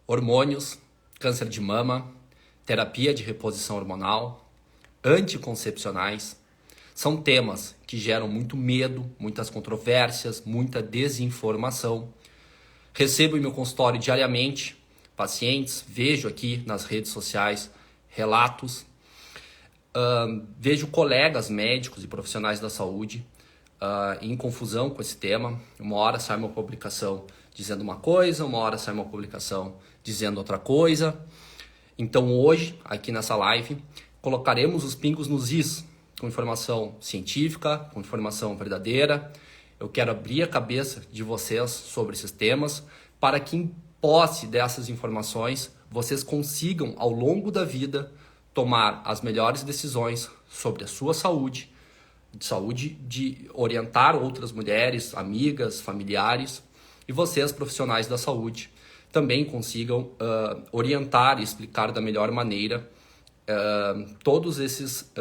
hormônios, câncer de mama, terapia de reposição hormonal, anticoncepcionais, são temas que geram muito medo, muitas controvérsias, muita desinformação. Recebo em meu consultório diariamente pacientes, vejo aqui nas redes sociais relatos, vejo colegas médicos e profissionais da saúde em confusão com esse tema. Uma hora sai uma publicação dizendo uma coisa, uma hora sai uma publicação dizendo outra coisa. Então hoje, aqui nessa live, colocaremos os pingos nos is, com informação científica, com informação verdadeira. Eu quero abrir a cabeça de vocês sobre esses temas, para que em posse dessas informações, vocês consigam, ao longo da vida, tomar as melhores decisões sobre a sua saúde de orientar outras mulheres, amigas, familiares, e vocês, profissionais da saúde, também consigam orientar e explicar da melhor maneira todos esses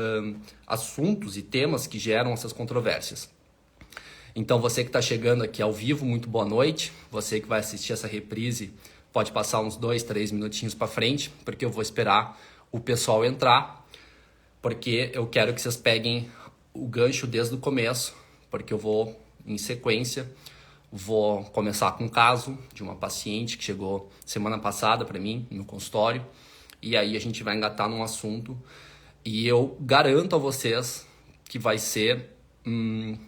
assuntos e temas que geram essas controvérsias. Então você que está chegando aqui ao vivo, muito boa noite. Você que vai assistir essa reprise pode passar uns 2, 3 minutinhos para frente, porque eu vou esperar o pessoal entrar, porque eu quero que vocês peguem o gancho desde o começo, porque eu vou, em sequência, vou começar com um caso de uma paciente que chegou semana passada para mim, no consultório, e aí a gente vai engatar num assunto, e eu garanto a vocês que vai ser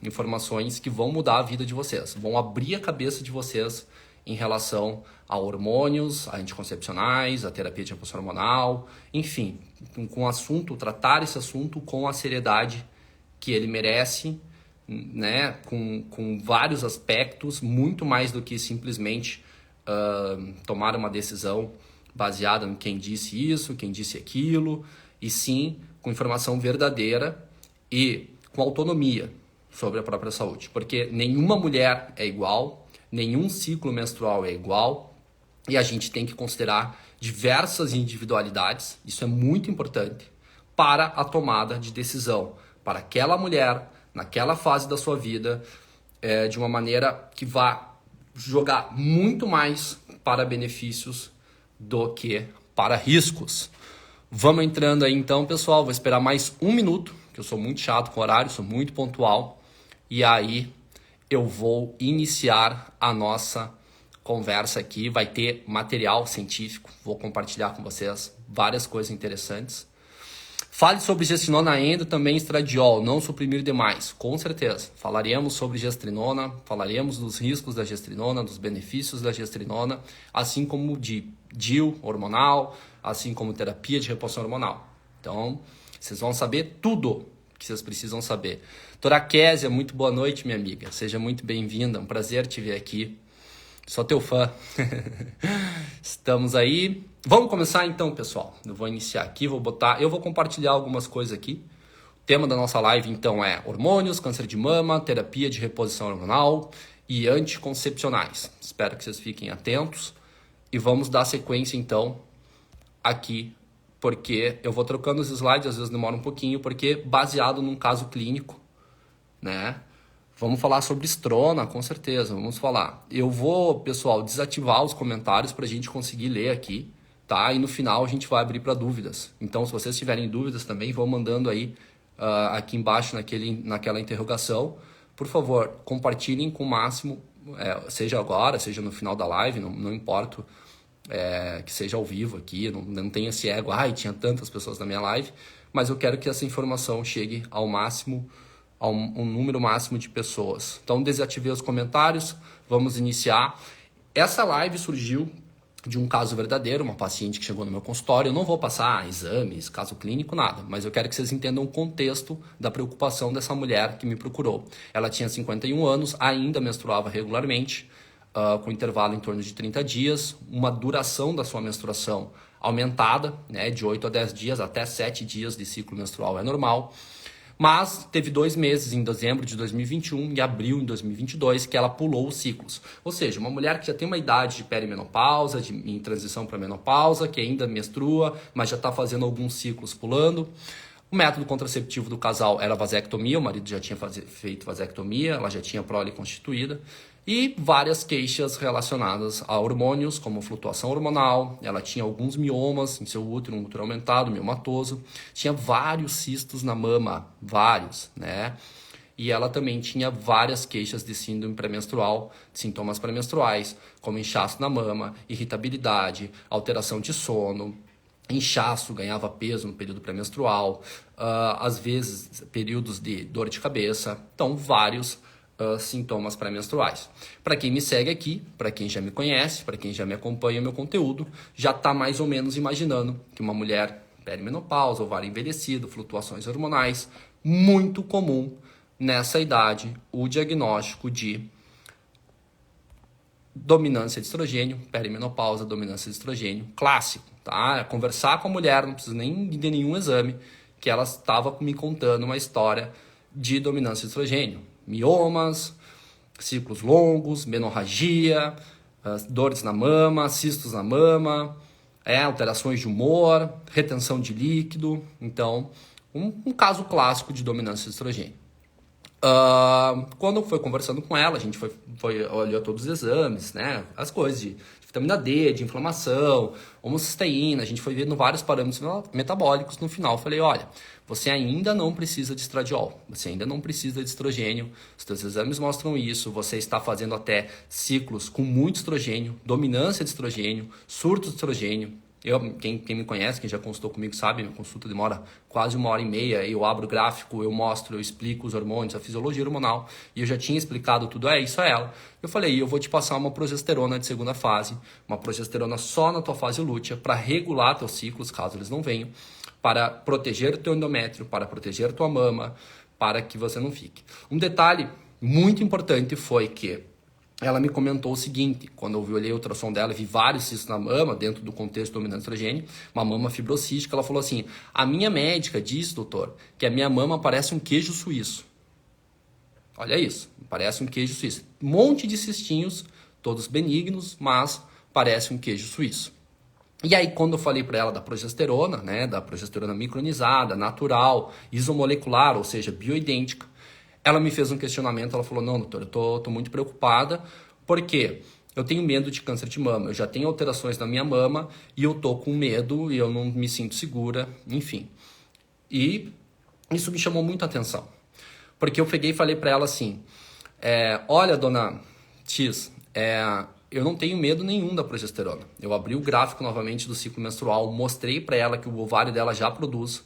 informações que vão mudar a vida de vocês, vão abrir a cabeça de vocês em relação a hormônios, a anticoncepcionais, a terapia de reposição hormonal, enfim, com o assunto, tratar esse assunto com a seriedade que ele merece, né, com vários aspectos, muito mais do que simplesmente tomar uma decisão baseada em quem disse isso, quem disse aquilo, e sim com informação verdadeira e com autonomia sobre a própria saúde. Porque nenhuma mulher é igual, nenhum ciclo menstrual é igual, e a gente tem que considerar diversas individualidades, isso é muito importante, para a tomada de decisão, para aquela mulher, naquela fase da sua vida, de uma maneira que vá jogar muito mais para benefícios do que para riscos. Vamos entrando aí então, pessoal. Vou esperar mais um minuto, que eu sou muito chato com horário, sou muito pontual. E aí eu vou iniciar a nossa conversa aqui. Vai ter material científico, vou compartilhar com vocês várias coisas interessantes. Fale sobre gestrinona endo, também estradiol, não suprimir demais, com certeza. Falaremos sobre gestrinona, falaremos dos riscos da gestrinona, dos benefícios da gestrinona, assim como de DIU hormonal, assim como terapia de reposição hormonal. Então, vocês vão saber tudo que vocês precisam saber. Doutora Késia, muito boa noite, minha amiga. Seja muito bem-vinda, um prazer te ver aqui. Sou teu fã. Estamos aí. Vamos começar então, pessoal. Eu vou iniciar aqui, eu vou compartilhar algumas coisas aqui. O tema da nossa live então é hormônios, câncer de mama, terapia de reposição hormonal e anticoncepcionais. Espero que vocês fiquem atentos e vamos dar sequência então aqui, porque eu vou trocando os slides, às vezes demora um pouquinho, porque baseado num caso clínico, né? Vamos falar sobre estrona, com certeza, vamos falar. Eu vou, pessoal, desativar os comentários para a gente conseguir ler aqui, tá? E no final a gente vai abrir para dúvidas. Então, se vocês tiverem dúvidas também, vão mandando aí aqui embaixo naquela interrogação. Por favor, compartilhem com o máximo, seja agora, seja no final da live, não importa que seja ao vivo aqui, não tenha esse ego, tinha tantas pessoas na minha live, mas eu quero que essa informação chegue ao máximo, a um número máximo de pessoas. Então, desativei os comentários, vamos iniciar. Essa live surgiu de um caso verdadeiro, uma paciente que chegou no meu consultório. Eu não vou passar exames, caso clínico, nada, mas eu quero que vocês entendam o contexto da preocupação dessa mulher que me procurou. Ela tinha 51 anos, ainda menstruava regularmente, com intervalo em torno de 30 dias, uma duração da sua menstruação aumentada, né, de 8 a 10 dias, até 7 dias de ciclo menstrual é normal. Mas teve 2 meses, em dezembro de 2021 e abril de 2022, que ela pulou os ciclos. Ou seja, uma mulher que já tem uma idade de perimenopausa, em transição para menopausa, que ainda menstrua, mas já está fazendo alguns ciclos pulando. O método contraceptivo do casal era vasectomia, o marido já tinha feito vasectomia, ela já tinha prole constituída. E várias queixas relacionadas a hormônios, como flutuação hormonal. Ela tinha alguns miomas em seu útero, um útero aumentado, miomatoso. Tinha vários cistos na mama, vários, né? E ela também tinha várias queixas de síndrome pré-menstrual, sintomas pré-menstruais, como inchaço na mama, irritabilidade, alteração de sono, inchaço, ganhava peso no período pré-menstrual, às vezes períodos de dor de cabeça, então vários sintomas pré-menstruais. Para quem me segue aqui, para quem já me conhece, para quem já me acompanha o meu conteúdo, já está mais ou menos imaginando que uma mulher perimenopausa, ovário envelhecido, flutuações hormonais, muito comum nessa idade o diagnóstico de dominância de estrogênio, perimenopausa, dominância de estrogênio, clássico, tá? Conversar com a mulher, não precisa nem de nenhum exame, que ela estava me contando uma história de dominância de estrogênio. Miomas, ciclos longos, menorragia, dores na mama, cistos na mama, alterações de humor, retenção de líquido. Então, um caso clássico de dominância de estrogênio. Quando foi conversando com ela, a gente olhou todos os exames, né? As coisas de vitamina D, de inflamação, homocisteína, a gente foi vendo vários parâmetros metabólicos. No final, falei, olha, você ainda não precisa de estradiol, você ainda não precisa de estrogênio, os seus exames mostram isso, você está fazendo até ciclos com muito estrogênio, dominância de estrogênio, surto de estrogênio. Quem me conhece, quem já consultou comigo sabe, minha consulta demora quase 1h30, eu abro o gráfico, eu mostro, eu explico os hormônios, a fisiologia hormonal, e eu já tinha explicado tudo, isso a ela. Eu falei, eu vou te passar uma progesterona de segunda fase, uma progesterona só na tua fase lútea, para regular teus ciclos, caso eles não venham, para proteger o teu endométrio, para proteger tua mama, para que você não fique. Um detalhe muito importante foi que ela me comentou o seguinte, quando eu olhei o ultrassom dela, vi vários cistos na mama, dentro do contexto do dominante estrogênio, uma mama fibrocística, ela falou assim, a minha médica disse, doutor, que a minha mama parece um queijo suíço. Olha isso, parece um queijo suíço. Um monte de cistinhos, todos benignos, mas parece um queijo suíço. E aí, quando eu falei para ela da progesterona, né, da progesterona micronizada, natural, isomolecular, ou seja, bioidêntica, ela me fez um questionamento, ela falou, não, doutor, eu tô muito preocupada, porque eu tenho medo de câncer de mama, eu já tenho alterações na minha mama e eu tô com medo e eu não me sinto segura, enfim. E isso me chamou muita atenção, porque eu peguei e falei para ela assim, olha, dona X, eu não tenho medo nenhum da progesterona. Eu abri o gráfico novamente do ciclo menstrual, mostrei para ela que o ovário dela já produz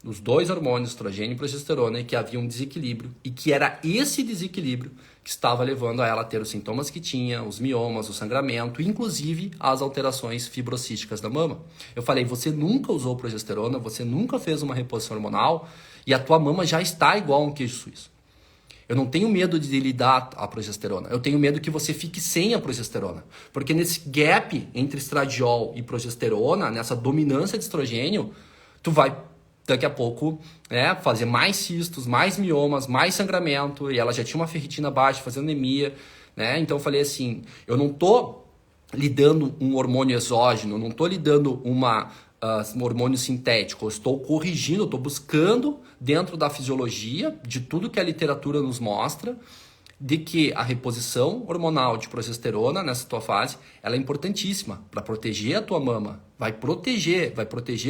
os dois hormônios, estrogênio e progesterona, e que havia um desequilíbrio, e que era esse desequilíbrio que estava levando a ela a ter os sintomas que tinha, os miomas, o sangramento, inclusive as alterações fibrocísticas da mama. Eu falei, você nunca usou progesterona, você nunca fez uma reposição hormonal, e a tua mama já está igual a um queijo suíço. Eu não tenho medo de lhe dar a progesterona, eu tenho medo que você fique sem a progesterona. Porque nesse gap entre estradiol e progesterona, nessa dominância de estrogênio, tu vai daqui a pouco, fazer mais cistos, mais miomas, mais sangramento, e ela já tinha uma ferritina baixa, fazendo anemia, né? Então eu falei assim, eu não tô lhe dando um hormônio exógeno, não tô lhe dando um hormônio sintético, eu estou corrigindo, eu estou buscando dentro da fisiologia, de tudo que a literatura nos mostra, de que a reposição hormonal de progesterona nessa tua fase, ela é importantíssima para proteger a tua mama, vai proteger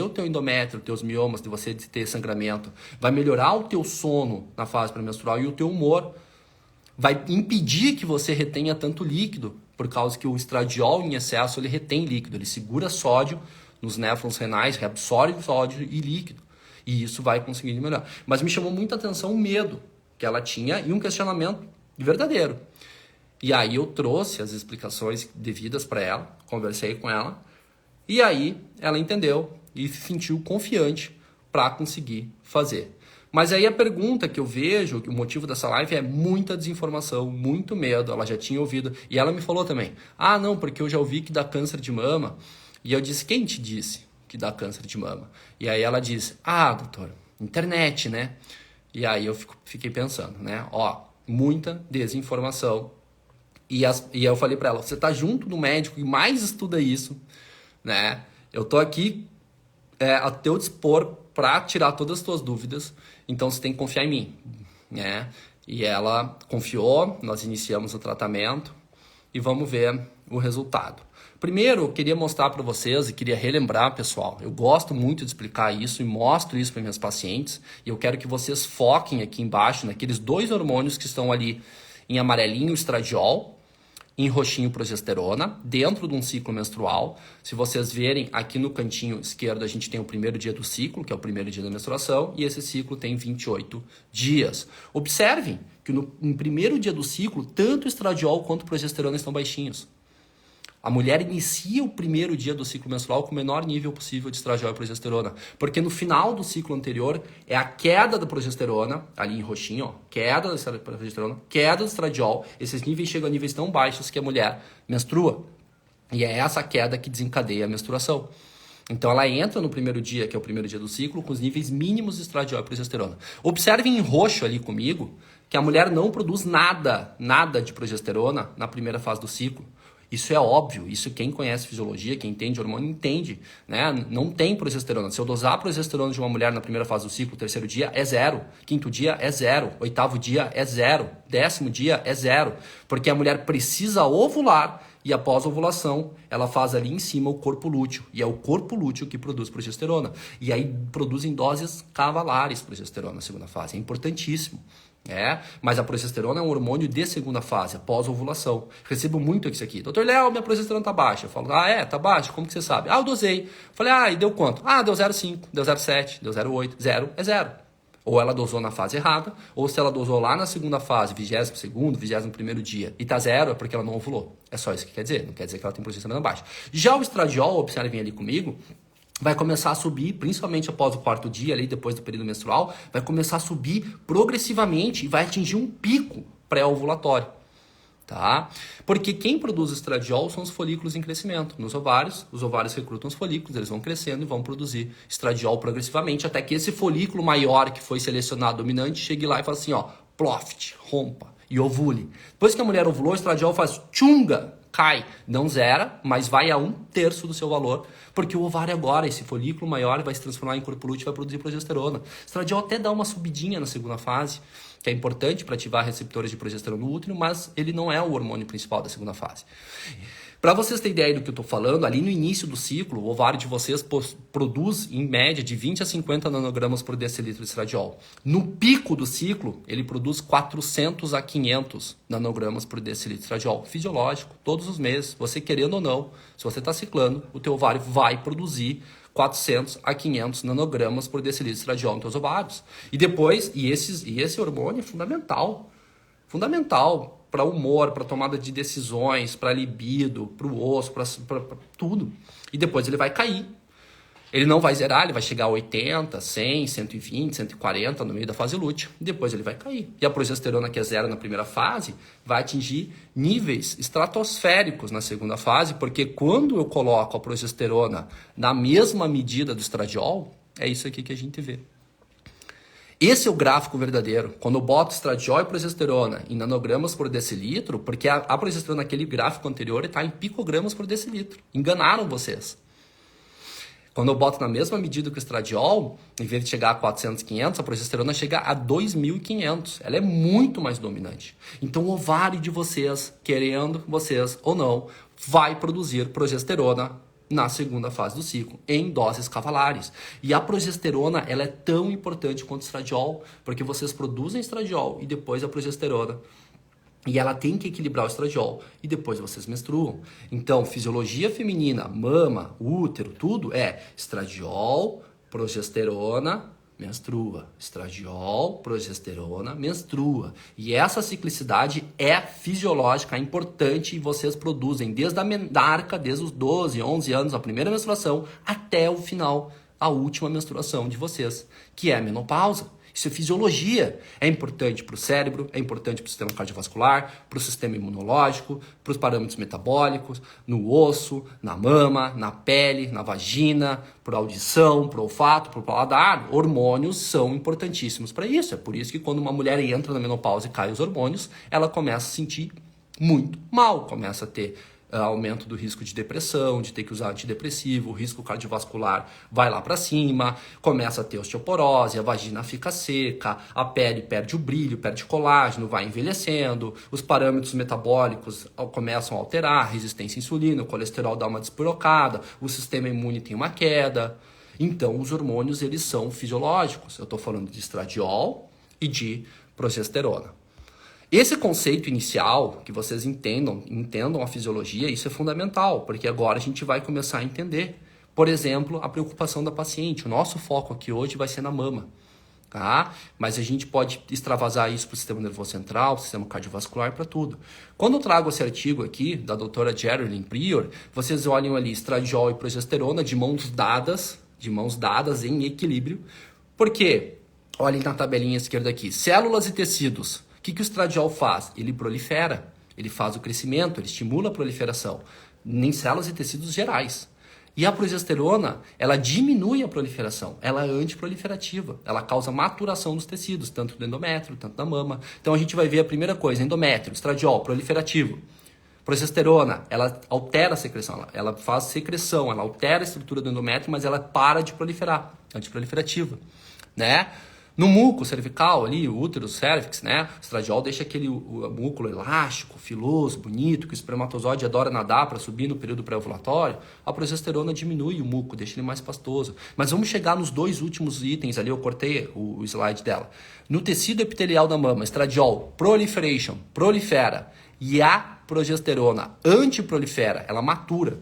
o teu endométrio, os teus miomas, de você ter sangramento, vai melhorar o teu sono na fase pré-menstrual e o teu humor, vai impedir que você retenha tanto líquido, por causa que o estradiol em excesso ele retém líquido, ele segura sódio nos néfrons renais, reabsorve sódio e líquido, e isso vai conseguir melhorar. Mas me chamou muita atenção o medo que ela tinha e um questionamento verdadeiro. E aí eu trouxe as explicações devidas para ela, conversei com ela, e aí ela entendeu e se sentiu confiante para conseguir fazer. Mas aí a pergunta que eu vejo, que o motivo dessa live é muita desinformação, muito medo, ela já tinha ouvido. E ela me falou também, não, porque eu já ouvi que dá câncer de mama. E eu disse, quem te disse que dá câncer de mama? E aí ela disse, doutor, internet, né? E aí eu fiquei pensando, né? Muita desinformação. E eu falei para ela, você tá junto do médico que mais estuda isso, né? Eu tô aqui a teu dispor para tirar todas as tuas dúvidas, então você tem que confiar em mim, né? E ela confiou, nós iniciamos o tratamento e vamos ver o resultado. Primeiro, eu queria mostrar para vocês e queria relembrar, pessoal, eu gosto muito de explicar isso e mostro isso para minhas pacientes e eu quero que vocês foquem aqui embaixo naqueles 2 hormônios que estão ali em amarelinho, o estradiol, em roxinho, progesterona, dentro de um ciclo menstrual. Se vocês verem aqui no cantinho esquerdo, a gente tem o primeiro dia do ciclo, que é o primeiro dia da menstruação, e esse ciclo tem 28 dias. Observem que no primeiro dia do ciclo, tanto o estradiol quanto a progesterona estão baixinhos. A mulher inicia o primeiro dia do ciclo menstrual com o menor nível possível de estradiol e progesterona. Porque no final do ciclo anterior é a queda da progesterona, ali em roxinho, ó, queda da progesterona, queda do estradiol. Esses níveis chegam a níveis tão baixos que a mulher menstrua. E é essa queda que desencadeia a menstruação. Então ela entra no primeiro dia, que é o primeiro dia do ciclo, com os níveis mínimos de estradiol e progesterona. Observem em roxo ali comigo que a mulher não produz nada de progesterona na primeira fase do ciclo. Isso é óbvio, isso quem conhece fisiologia, quem entende hormônio, entende, né? Não tem progesterona. Se eu dosar a progesterona de uma mulher na primeira fase do ciclo, terceiro dia é 0, quinto dia é 0, oitavo dia é 0, 10º dia é 0, porque a mulher precisa ovular e após a ovulação ela faz ali em cima o corpo lúteo, e é o corpo lúteo que produz progesterona. E aí produz em doses cavalares progesterona na segunda fase, é importantíssimo. Mas a progesterona é um hormônio de segunda fase, após a ovulação. Recebo muito isso aqui. Doutor Léo, minha progesterona tá baixa. Eu falo, tá baixa? Como que você sabe? Eu dosei. Falei, e deu quanto? Deu 0,5, deu 0,7, deu 0,8. 0 é 0. Ou ela dosou na fase errada, ou se ela dosou lá na segunda fase, 22º, 21º dia, e tá 0, é porque ela não ovulou. É só isso que quer dizer. Não quer dizer que ela tem progesterona baixa. Já o estradiol, observem ali comigo, vai começar a subir, principalmente após o 4º dia, ali depois do período menstrual, vai começar a subir progressivamente e vai atingir um pico pré-ovulatório, tá? Porque quem produz estradiol são os folículos em crescimento. Nos ovários, os ovários recrutam os folículos, eles vão crescendo e vão produzir estradiol progressivamente, até que esse folículo maior que foi selecionado dominante chegue lá e fala assim, ploft, rompa e ovule. Depois que a mulher ovulou, o estradiol faz tchunga, cai, não zera, mas vai a 1/3 do seu valor, porque o ovário agora, esse folículo maior, vai se transformar em corpo lúteo e vai produzir progesterona. Estradiol até dá uma subidinha na segunda fase, que é importante para ativar receptores de progesterona no útero, mas ele não é o hormônio principal da segunda fase. Para vocês terem ideia do que eu estou falando, ali no início do ciclo, o ovário de vocês produz, em média, de 20 a 50 nanogramas por decilitro de estradiol. No pico do ciclo, ele produz 400 a 500 nanogramas por decilitro de estradiol. Fisiológico, todos os meses, você querendo ou não, se você está ciclando, o teu ovário vai produzir 400 a 500 nanogramas por decilitro de estradiol nos teus ovários. E depois, esse hormônio é fundamental para humor, para tomada de decisões, para libido, para o osso, para tudo. E depois ele vai cair. Ele não vai zerar, ele vai chegar a 80, 100, 120, 140 no meio da fase lútea. E depois ele vai cair. E a progesterona, que é 0 na primeira fase, vai atingir níveis estratosféricos na segunda fase, porque quando eu coloco a progesterona na mesma medida do estradiol, é isso aqui que a gente vê. Esse é o gráfico verdadeiro. Quando eu boto estradiol e progesterona em nanogramas por decilitro, porque a progesterona naquele gráfico anterior está em picogramas por decilitro. Enganaram vocês. Quando eu boto na mesma medida que o estradiol, em vez de chegar a 400, 500, a progesterona chega a 2.500. Ela é muito mais dominante. Então o ovário de vocês, querendo vocês ou não, vai produzir progesterona na segunda fase do ciclo, em doses cavalares. E a progesterona, ela é tão importante quanto o estradiol, porque vocês produzem estradiol e depois a progesterona. E ela tem que equilibrar o estradiol. E depois vocês menstruam. Então, fisiologia feminina, mama, útero, tudo é estradiol, progesterona, menstrua. Estradiol, progesterona, menstrua. E essa ciclicidade é fisiológica, é importante, e vocês produzem desde a menarca, desde os 12, 11 anos, a primeira menstruação, até o final, a última menstruação de vocês, que é a menopausa. Isso é fisiologia. É importante para o cérebro, é importante para o sistema cardiovascular, para o sistema imunológico, para os parâmetros metabólicos, no osso, na mama, na pele, na vagina, para a audição, para o olfato, para o paladar. Hormônios são importantíssimos para isso. É por isso que quando uma mulher entra na menopausa e cai os hormônios, ela começa a se sentir muito mal, começa a ter aumento do risco de depressão, de ter que usar antidepressivo, o risco cardiovascular vai lá para cima, começa a ter osteoporose, a vagina fica seca, a pele perde o brilho, perde colágeno, vai envelhecendo, os parâmetros metabólicos começam a alterar, a resistência à insulina, o colesterol dá uma despirocada, o sistema imune tem uma queda. Então, os hormônios, eles são fisiológicos. Eu estou falando de estradiol e de progesterona. Esse conceito inicial, que vocês entendam a fisiologia, isso é fundamental, porque agora a gente vai começar a entender. Por exemplo, a preocupação da paciente. O nosso foco aqui hoje vai ser na mama. Tá? Mas a gente pode extravasar isso para o sistema nervoso central, para o sistema cardiovascular, para tudo. Quando eu trago esse artigo aqui, da doutora Geraldine Prior, vocês olham ali estradiol e progesterona de mãos dadas em equilíbrio. Por quê? Olhem na tabelinha esquerda aqui. Células e tecidos. O que o estradiol faz? Ele prolifera, ele faz o crescimento, ele estimula a proliferação em células e tecidos gerais. E a progesterona, ela diminui a proliferação, ela é antiproliferativa, ela causa maturação dos tecidos, tanto do endométrio, tanto da mama. Então a gente vai ver a primeira coisa, endométrio, estradiol, proliferativo. Progesterona, ela altera a secreção, ela faz secreção, ela altera a estrutura do endométrio, mas ela para de proliferar, antiproliferativa, né? No muco cervical ali, o útero, o cérvix, né? O estradiol deixa aquele músculo elástico, filoso, bonito, que o espermatozoide adora nadar para subir no período pré-ovulatório. A progesterona diminui o muco, deixa ele mais pastoso. Mas vamos chegar nos dois últimos itens ali, eu cortei o slide dela. No tecido epitelial da mama, estradiol, prolifera. E a progesterona antiprolifera, ela matura.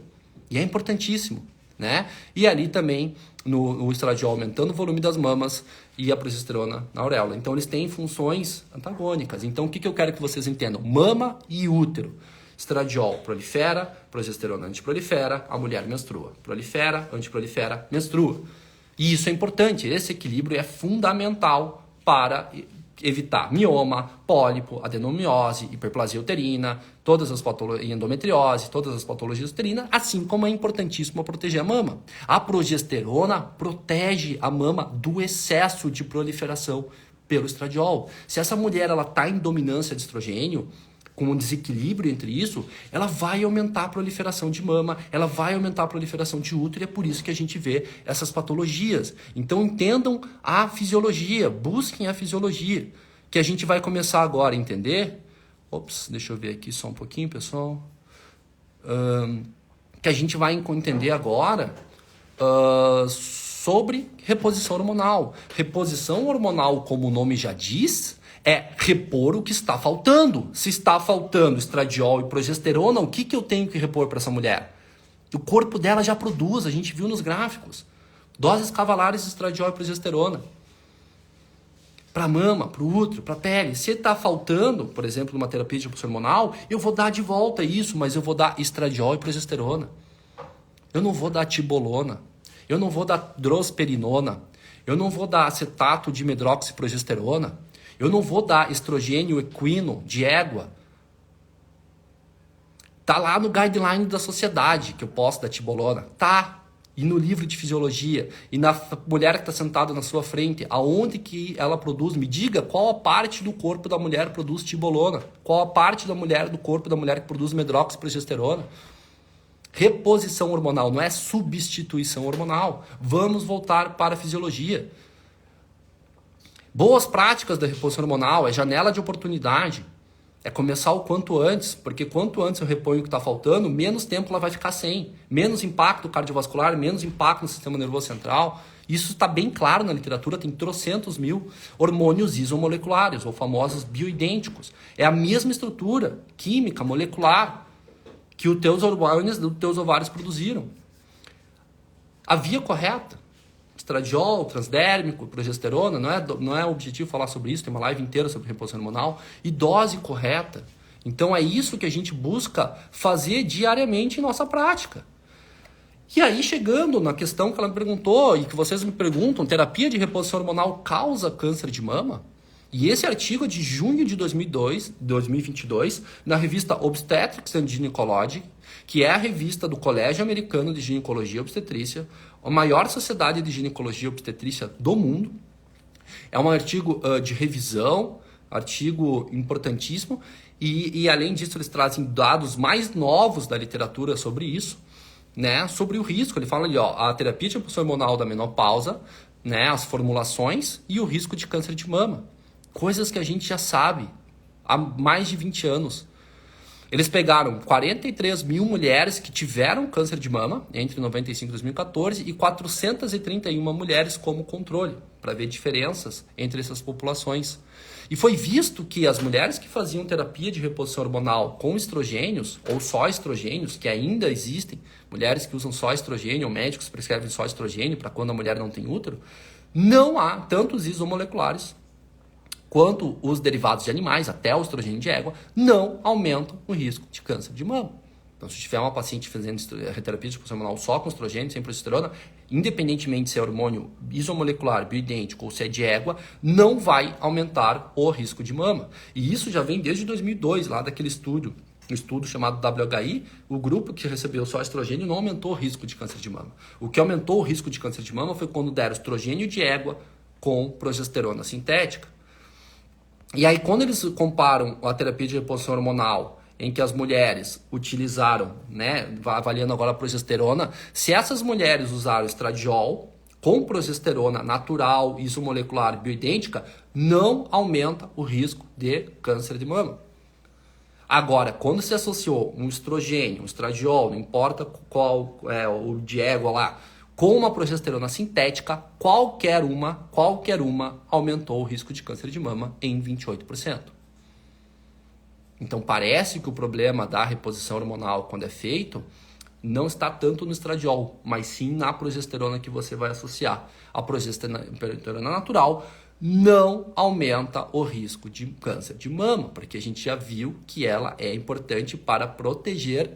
E é importantíssimo, né? E ali também o estradiol aumentando o volume das mamas e a progesterona na auréola. Então eles têm funções antagônicas. Então o que eu quero que vocês entendam? Mama e útero. Estradiol prolifera, progesterona antiprolifera, a mulher menstrua. Prolifera, antiprolifera, menstrua. E isso é importante. Esse equilíbrio é fundamental para evitar mioma, pólipo, adenomiose, hiperplasia uterina, todas as patologias, endometriose, todas as patologias uterinas, assim como é importantíssimo proteger a mama. A progesterona protege a mama do excesso de proliferação pelo estradiol. Se essa mulher está em dominância de estrogênio, com um desequilíbrio entre isso, ela vai aumentar a proliferação de mama, ela vai aumentar a proliferação de útero, e é por isso que a gente vê essas patologias. Então entendam a fisiologia, busquem a fisiologia, que a gente vai começar agora a entender. Deixa eu ver aqui só um pouquinho, pessoal. Que a gente vai entender agora sobre reposição hormonal. Reposição hormonal, como o nome já diz, é repor o que está faltando. Se está faltando estradiol e progesterona, o que eu tenho que repor para essa mulher? O corpo dela já produz, a gente viu nos gráficos. Doses cavalares de estradiol e progesterona. Para a mama, para o útero, para a pele. Se está faltando, por exemplo, numa terapia de reposição hormonal, eu vou dar de volta isso, mas eu vou dar estradiol e progesterona. Eu não vou dar tibolona. Eu não vou dar drosperinona. Eu não vou dar acetato de medroxiprogesterona. Eu não vou dar estrogênio equino de égua. Tá lá no guideline da sociedade que eu posso dar tibolona. Tá. E no livro de fisiologia. E na mulher que está sentada na sua frente. Aonde que ela produz? Me diga qual a parte do corpo da mulher que produz tibolona. Qual a parte da mulher do corpo da mulher que produz medroxiprogesterona. Reposição hormonal, não é substituição hormonal. Vamos voltar para a fisiologia. Boas práticas da reposição hormonal é janela de oportunidade. É começar o quanto antes, porque quanto antes eu reponho o que está faltando, menos tempo ela vai ficar sem. Menos impacto cardiovascular, menos impacto no sistema nervoso central. Isso está bem claro na literatura, tem trocentos mil hormônios isomoleculares, ou famosos bioidênticos. É a mesma estrutura química, molecular, que os teus hormônios dos teus ovários produziram. A via correta, estradiol, transdérmico, progesterona, não é o objetivo falar sobre isso, tem uma live inteira sobre reposição hormonal, e dose correta. Então é isso que a gente busca fazer diariamente em nossa prática. E aí, chegando na questão que ela me perguntou, e que vocês me perguntam, terapia de reposição hormonal causa câncer de mama? E esse artigo é de junho de 2022, na revista Obstetrics and Gynecology, que é a revista do Colégio Americano de Ginecologia e Obstetrícia, a maior sociedade de ginecologia e obstetrícia do mundo. É um artigo de revisão, artigo importantíssimo, E além disso, eles trazem dados mais novos da literatura sobre isso, né? Sobre o risco. Ele fala ali, ó, a terapia de reposição hormonal da menopausa, né? As formulações e o risco de câncer de mama. Coisas que a gente já sabe há mais de 20 anos. Eles pegaram 43 mil mulheres que tiveram câncer de mama entre 95 e 2014 e 431 mulheres como controle, para ver diferenças entre essas populações. E foi visto que as mulheres que faziam terapia de reposição hormonal com estrogênios, ou só estrogênios, que ainda existem, mulheres que usam só estrogênio, ou médicos prescrevem só estrogênio para quando a mulher não tem útero, não há tantos isomoleculares quanto os derivados de animais, até o estrogênio de égua, não aumentam o risco de câncer de mama. Então, se tiver uma paciente fazendo terapia de reposição hormonal só com estrogênio, sem progesterona, independentemente se é hormônio isomolecular, bioidêntico ou se é de égua, não vai aumentar o risco de mama. E isso já vem desde 2002, lá daquele estudo, um estudo chamado WHI, o grupo que recebeu só estrogênio não aumentou o risco de câncer de mama. O que aumentou o risco de câncer de mama foi quando deram estrogênio de égua com progesterona sintética. E aí, quando eles comparam a terapia de reposição hormonal, em que as mulheres utilizaram, né, avaliando agora a progesterona, se essas mulheres usaram estradiol com progesterona natural, isomolecular, bioidêntica, não aumenta o risco de câncer de mama. Agora, quando se associou um estrogênio, um estradiol, não importa qual é o de égua lá, com uma progesterona sintética, qualquer uma aumentou o risco de câncer de mama em 28%. Então parece que o problema da reposição hormonal, quando é feito, não está tanto no estradiol, mas sim na progesterona que você vai associar. A progesterona natural não aumenta o risco de câncer de mama, porque a gente já viu que ela é importante para proteger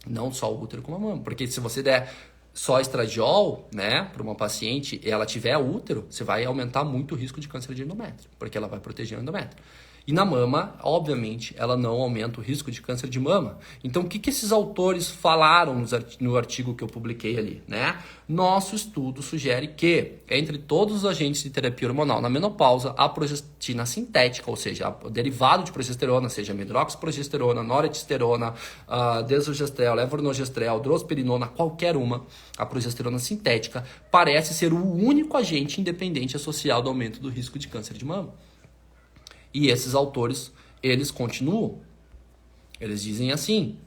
não só o útero como a mama. Porque se você der só estradiol, né, para uma paciente e ela tiver útero, você vai aumentar muito o risco de câncer de endométrio, porque ela vai proteger o endométrio. E na mama, obviamente, ela não aumenta o risco de câncer de mama. Então, o que esses autores falaram no artigo que eu publiquei ali, né? Nosso estudo sugere que, entre todos os agentes de terapia hormonal na menopausa, a progestina sintética, ou seja, o derivado de progesterona, seja medroxiprogesterona, norethisterona, desogestrel, levonorgestrel, drospirenona, qualquer uma, a progesterona sintética parece ser o único agente independente associado ao aumento do risco de câncer de mama. E esses autores, eles continuam. Eles dizem assim: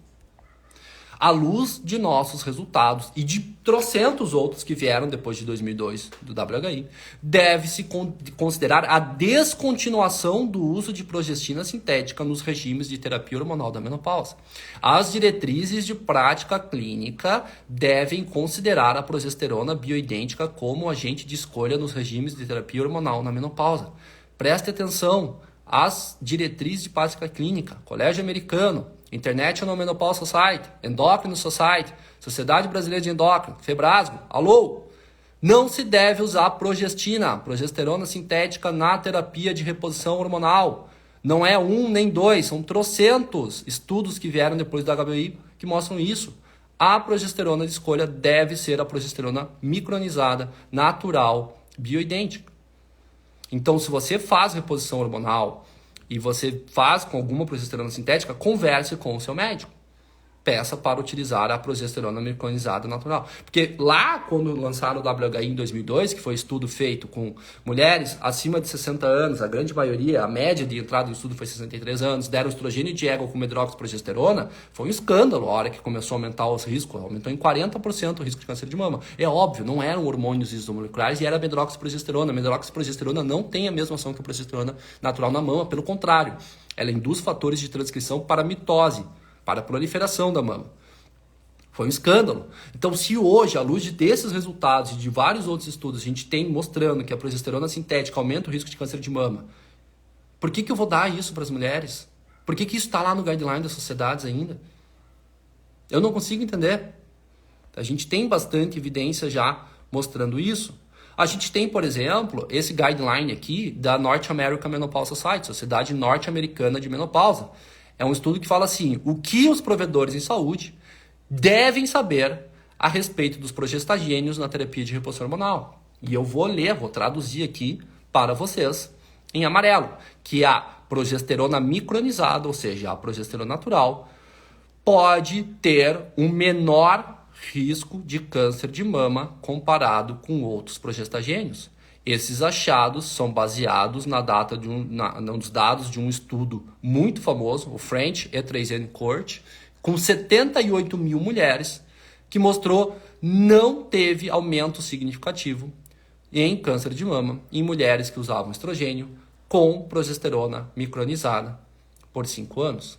à luz de nossos resultados e de trocentos outros que vieram depois de 2002 do WHI, deve-se considerar a descontinuação do uso de progestina sintética nos regimes de terapia hormonal da menopausa. As diretrizes de prática clínica devem considerar a progesterona bioidêntica como agente de escolha nos regimes de terapia hormonal na menopausa. Preste atenção. As diretrizes de prática clínica, Colégio Americano, International Menopause Society, Endocrine Society, Sociedade Brasileira de Endócrino, Febrasgo, alô? Não se deve usar progesterona sintética na terapia de reposição hormonal. Não é um nem dois, são trocentos estudos que vieram depois da HBI que mostram isso. A progesterona de escolha deve ser a progesterona micronizada, natural, bioidêntica. Então, se você faz reposição hormonal e você faz com alguma progesterona sintética, converse com o seu médico. Peça para utilizar a progesterona micronizada natural. Porque lá, quando lançaram o WHI em 2002, que foi estudo feito com mulheres acima de 60 anos, a grande maioria, a média de entrada no estudo foi 63 anos, deram estrogênio de égua com medroxiprogesterona, foi um escândalo a hora que começou a aumentar os riscos, aumentou em 40% o risco de câncer de mama. É óbvio, não eram hormônios isomoleculares e era medroxiprogesterona. A medroxiprogesterona não tem a mesma ação que a progesterona natural na mama, pelo contrário, ela induz fatores de transcrição para mitose, para a proliferação da mama. Foi um escândalo. Então, se hoje, à luz desses resultados e de vários outros estudos, a gente tem mostrando que a progesterona sintética aumenta o risco de câncer de mama, por que eu vou dar isso para as mulheres? Por que isso está lá no guideline das sociedades ainda? Eu não consigo entender. A gente tem bastante evidência já mostrando isso. A gente tem, por exemplo, esse guideline aqui da North American Menopause Society, Sociedade Norte-Americana de Menopausa. É um estudo que fala assim, o que os provedores em saúde devem saber a respeito dos progestagênios na terapia de reposição hormonal. E eu vou ler, vou traduzir aqui para vocês em amarelo, que a progesterona micronizada, ou seja, a progesterona natural, pode ter um menor risco de câncer de mama comparado com outros progestagênios. Esses achados são baseados nos dados de um estudo muito famoso, o French et Court, com 78 mil mulheres, que mostrou não teve aumento significativo em câncer de mama em mulheres que usavam estrogênio com progesterona micronizada por 5 anos.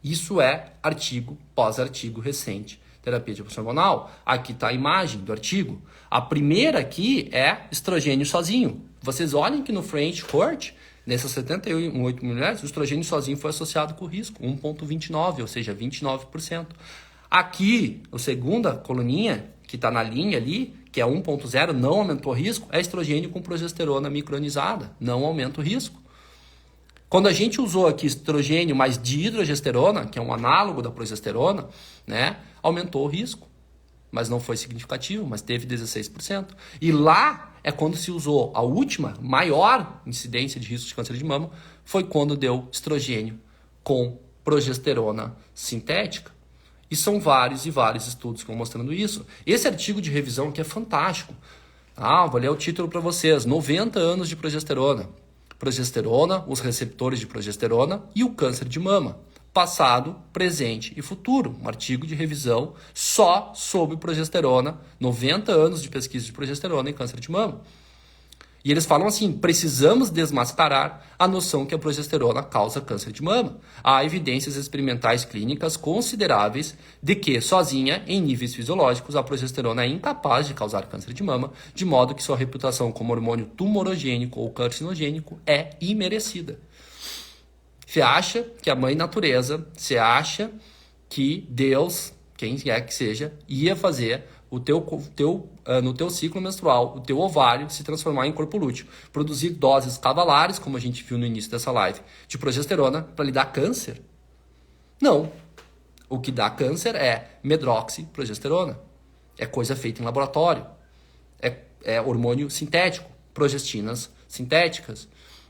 Isso é artigo pós-artigo recente, terapia de reposição hormonal. Aqui está a imagem do artigo. A primeira aqui é estrogênio sozinho. Vocês olhem que no French Court, nessas 78 mulheres, o estrogênio sozinho foi associado com risco, 1,29, ou seja, 29%. Aqui, a segunda coluninha, que está na linha ali, que é 1,0, não aumentou o risco, é estrogênio com progesterona micronizada, não aumenta o risco. Quando a gente usou aqui estrogênio mais dihidrogesterona, que é um análogo da progesterona, né, aumentou o risco, mas não foi significativo, mas teve 16%. E lá é quando se usou a última, maior incidência de risco de câncer de mama, foi quando deu estrogênio com progesterona sintética. E são vários e vários estudos que vão mostrando isso. Esse artigo de revisão aqui é fantástico. Vou ler o título para vocês. 90 anos de progesterona. Progesterona, os receptores de progesterona e o câncer de mama. Passado, presente e futuro. Um artigo de revisão só sobre progesterona. 90 anos de pesquisa de progesterona e câncer de mama. E eles falam assim, precisamos desmascarar a noção que a progesterona causa câncer de mama. Há evidências experimentais clínicas consideráveis de que, sozinha, em níveis fisiológicos, a progesterona é incapaz de causar câncer de mama, de modo que sua reputação como hormônio tumorogênico ou carcinogênico é imerecida. Você acha que a mãe natureza, você acha que Deus, quem quer que seja, ia fazer no teu ciclo menstrual, o teu ovário se transformar em corpo lúteo, produzir doses cavalares, como a gente viu no início dessa live, de progesterona para lhe dar câncer? Não. O que dá câncer é medroxiprogesterona. É coisa feita em laboratório. É hormônio sintético, progestinas sintéticas.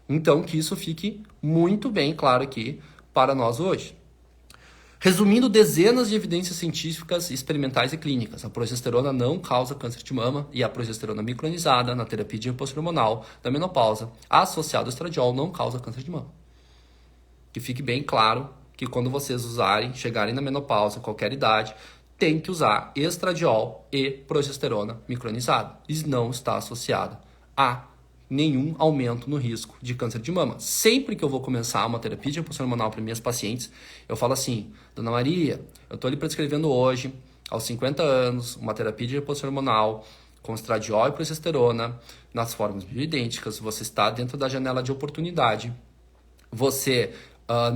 Então, que isso fique muito bem claro aqui para nós hoje. Resumindo, dezenas de evidências científicas, experimentais e clínicas. A progesterona não causa câncer de mama e a progesterona micronizada na terapia de reposição hormonal da menopausa associada ao estradiol não causa câncer de mama. Que fique bem claro que quando vocês chegarem na menopausa, qualquer idade, tem que usar estradiol e progesterona micronizada. E não está associada a nenhum aumento no risco de câncer de mama. Sempre que eu vou começar uma terapia de reposição hormonal para minhas pacientes, eu falo assim, Dona Maria, eu estou lhe prescrevendo hoje, aos 50 anos, uma terapia de reposição hormonal com estradiol e progesterona nas formas bioidênticas, você está dentro da janela de oportunidade, você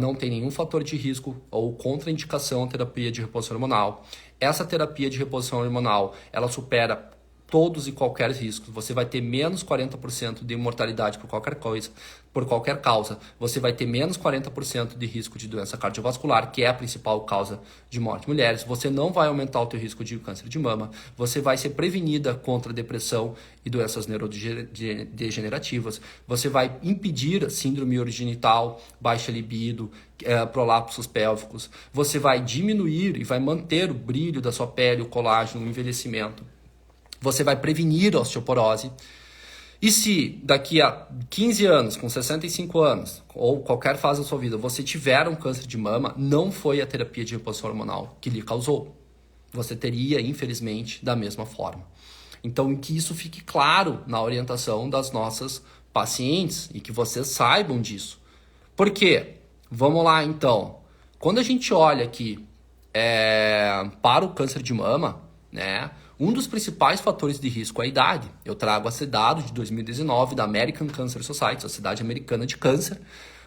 não tem nenhum fator de risco ou contraindicação à terapia de reposição hormonal. Essa terapia de reposição hormonal, ela supera todos e qualquer risco. Você vai ter menos 40% de mortalidade por qualquer coisa, por qualquer causa. Você vai ter menos 40% de risco de doença cardiovascular, que é a principal causa de morte em mulheres. Você não vai aumentar o teu risco de câncer de mama. Você vai ser prevenida contra depressão e doenças neurodegenerativas. Você vai impedir síndrome urogenital, baixa libido, prolapsos pélvicos. Você vai diminuir e vai manter o brilho da sua pele, o colágeno, o envelhecimento. Você vai prevenir a osteoporose. E se daqui a 15 anos, com 65 anos, ou qualquer fase da sua vida, você tiver um câncer de mama, não foi a terapia de reposição hormonal que lhe causou. Você teria, infelizmente, da mesma forma. Então, que isso fique claro na orientação das nossas pacientes e que vocês saibam disso. Por quê? Vamos lá, então. Quando a gente olha aqui para o câncer de mama, né? Um dos principais fatores de risco é a idade. Eu trago esse dado de 2019 da American Cancer Society, Sociedade Americana de Câncer,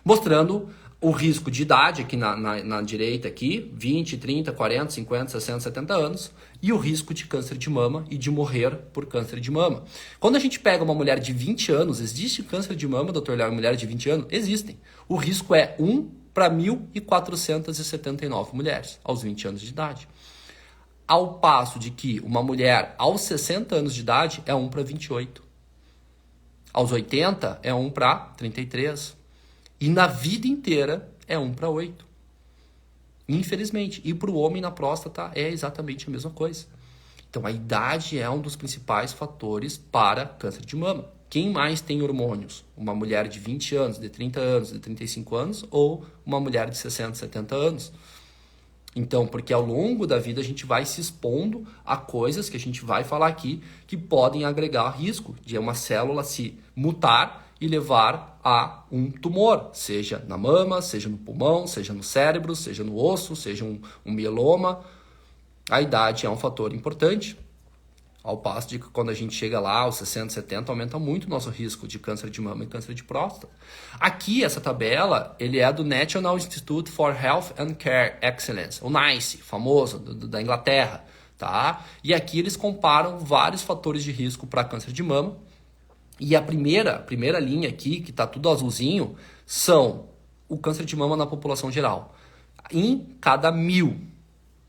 mostrando o risco de idade aqui na direita, aqui, 20, 30, 40, 50, 60, 70 anos, e o risco de câncer de mama e de morrer por câncer de mama. Quando a gente pega uma mulher de 20 anos, existe câncer de mama, doutor Léo, em mulher de 20 anos? Existem. O risco é 1 para 1.479 mulheres aos 20 anos de idade. Ao passo de que uma mulher aos 60 anos de idade é 1 para 28. Aos 80 é 1 para 33. E na vida inteira é 1 para 8. Infelizmente. E para o homem na próstata é exatamente a mesma coisa. Então a idade é um dos principais fatores para câncer de mama. Quem mais tem hormônios? Uma mulher de 20 anos, de 30 anos, de 35 anos ou uma mulher de 60, 70 anos? Então, porque ao longo da vida a gente vai se expondo a coisas que a gente vai falar aqui que podem agregar risco de uma célula se mutar e levar a um tumor, seja na mama, seja no pulmão, seja no cérebro, seja no osso, seja um mieloma. A idade é um fator importante, ao passo de que quando a gente chega lá aos 60, 70, aumenta muito o nosso risco de câncer de mama e câncer de próstata. Aqui, essa tabela, ele é do National Institute for Health and Care Excellence, o NICE, famoso, da Inglaterra. Tá? E aqui eles comparam vários fatores de risco para câncer de mama. E a primeira linha aqui, que está tudo azulzinho, são o câncer de mama na população geral. Em cada 1.000.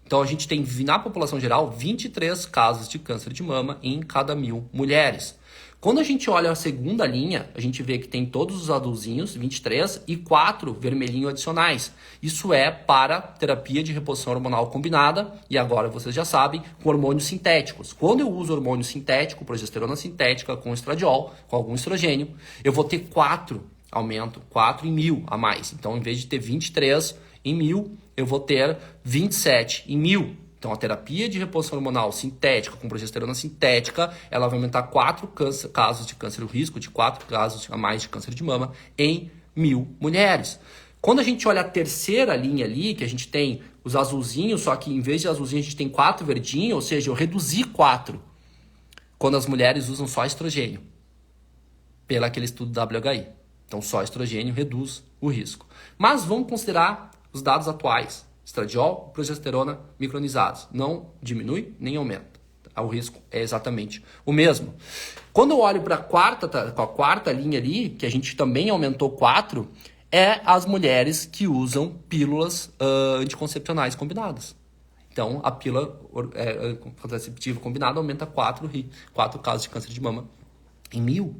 Então, a gente tem, na população geral, 23 casos de câncer de mama em cada 1.000 mulheres. Quando a gente olha a segunda linha, a gente vê que tem todos os azulzinhos, 23, e 4 vermelhinhos adicionais. Isso é para terapia de reposição hormonal combinada, e agora vocês já sabem, com hormônios sintéticos. Quando eu uso hormônio sintético, progesterona sintética com estradiol, com algum estrogênio, eu vou ter 4 aumento, 4 em 1.000 a mais. Então, em vez de ter 23 em 1.000, eu vou ter 27 em 1.000. Então, a terapia de reposição hormonal sintética com progesterona sintética, ela vai aumentar 4 casos de câncer, o risco de 4 casos a mais de câncer de mama em 1.000 mulheres. Quando a gente olha a terceira linha ali, que a gente tem os azulzinhos, só que em vez de azulzinho a gente tem 4 verdinhos, ou seja, eu reduzi 4 quando as mulheres usam só estrogênio, pelo aquele estudo WHI. Então, só estrogênio reduz o risco. Mas vamos considerar os dados atuais. Estradiol, progesterona micronizados. Não diminui nem aumenta. O risco é exatamente o mesmo. Quando eu olho para a quarta linha ali, que a gente também aumentou 4, é as mulheres que usam pílulas anticoncepcionais combinadas. Então, a pílula contraceptiva combinada aumenta 4 casos de câncer de mama em 1.000.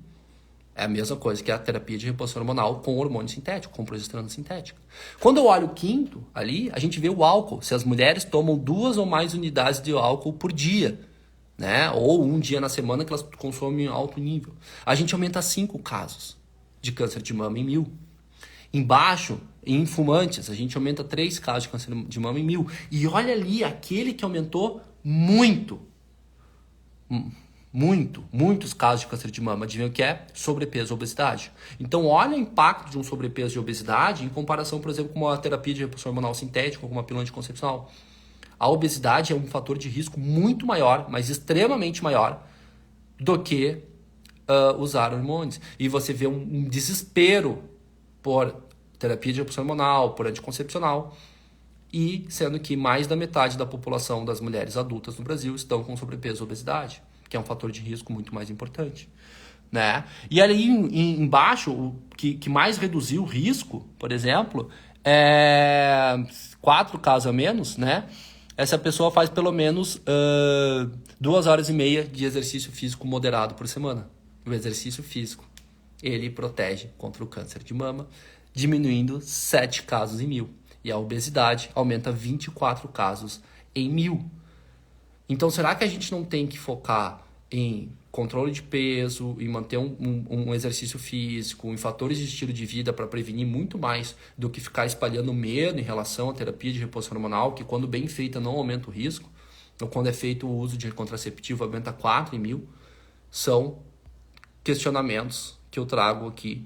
É a mesma coisa que a terapia de reposição hormonal com hormônio sintético, com progesterona sintética. Quando eu olho o quinto ali, a gente vê o álcool. Se as mulheres tomam 2 ou mais unidades de álcool por dia, né? Ou um dia na semana que elas consomem em alto nível, a gente aumenta 5 casos de câncer de mama em 1.000. Embaixo, em fumantes, a gente aumenta 3 casos de câncer de mama em 1.000. E olha ali, aquele que aumentou muitos casos de câncer de mama. Adivinha o que é? Sobrepeso e obesidade. Então, olha o impacto de um sobrepeso e obesidade em comparação, por exemplo, com uma terapia de reposição hormonal sintética ou com uma pílula anticoncepcional. A obesidade é um fator de risco muito maior, mas extremamente maior, do que usar hormônios. E você vê um desespero por terapia de reposição hormonal, por anticoncepcional, e sendo que mais da metade da população das mulheres adultas no Brasil estão com sobrepeso e obesidade, que é um fator de risco muito mais importante, né? E ali embaixo, o que mais reduziu o risco, por exemplo, é 4 casos a menos, né? Essa pessoa faz pelo menos 2 horas e meia de exercício físico moderado por semana. O exercício físico, ele protege contra o câncer de mama, diminuindo 7 casos em 1.000. E a obesidade aumenta 24 casos em 1.000. Então, será que a gente não tem que focar em controle de peso, em manter um exercício físico, em fatores de estilo de vida para prevenir muito mais do que ficar espalhando medo em relação à terapia de reposição hormonal, que quando bem feita não aumenta o risco, ou quando é feito o uso de contraceptivo aumenta 4 em 1.000? São questionamentos que eu trago aqui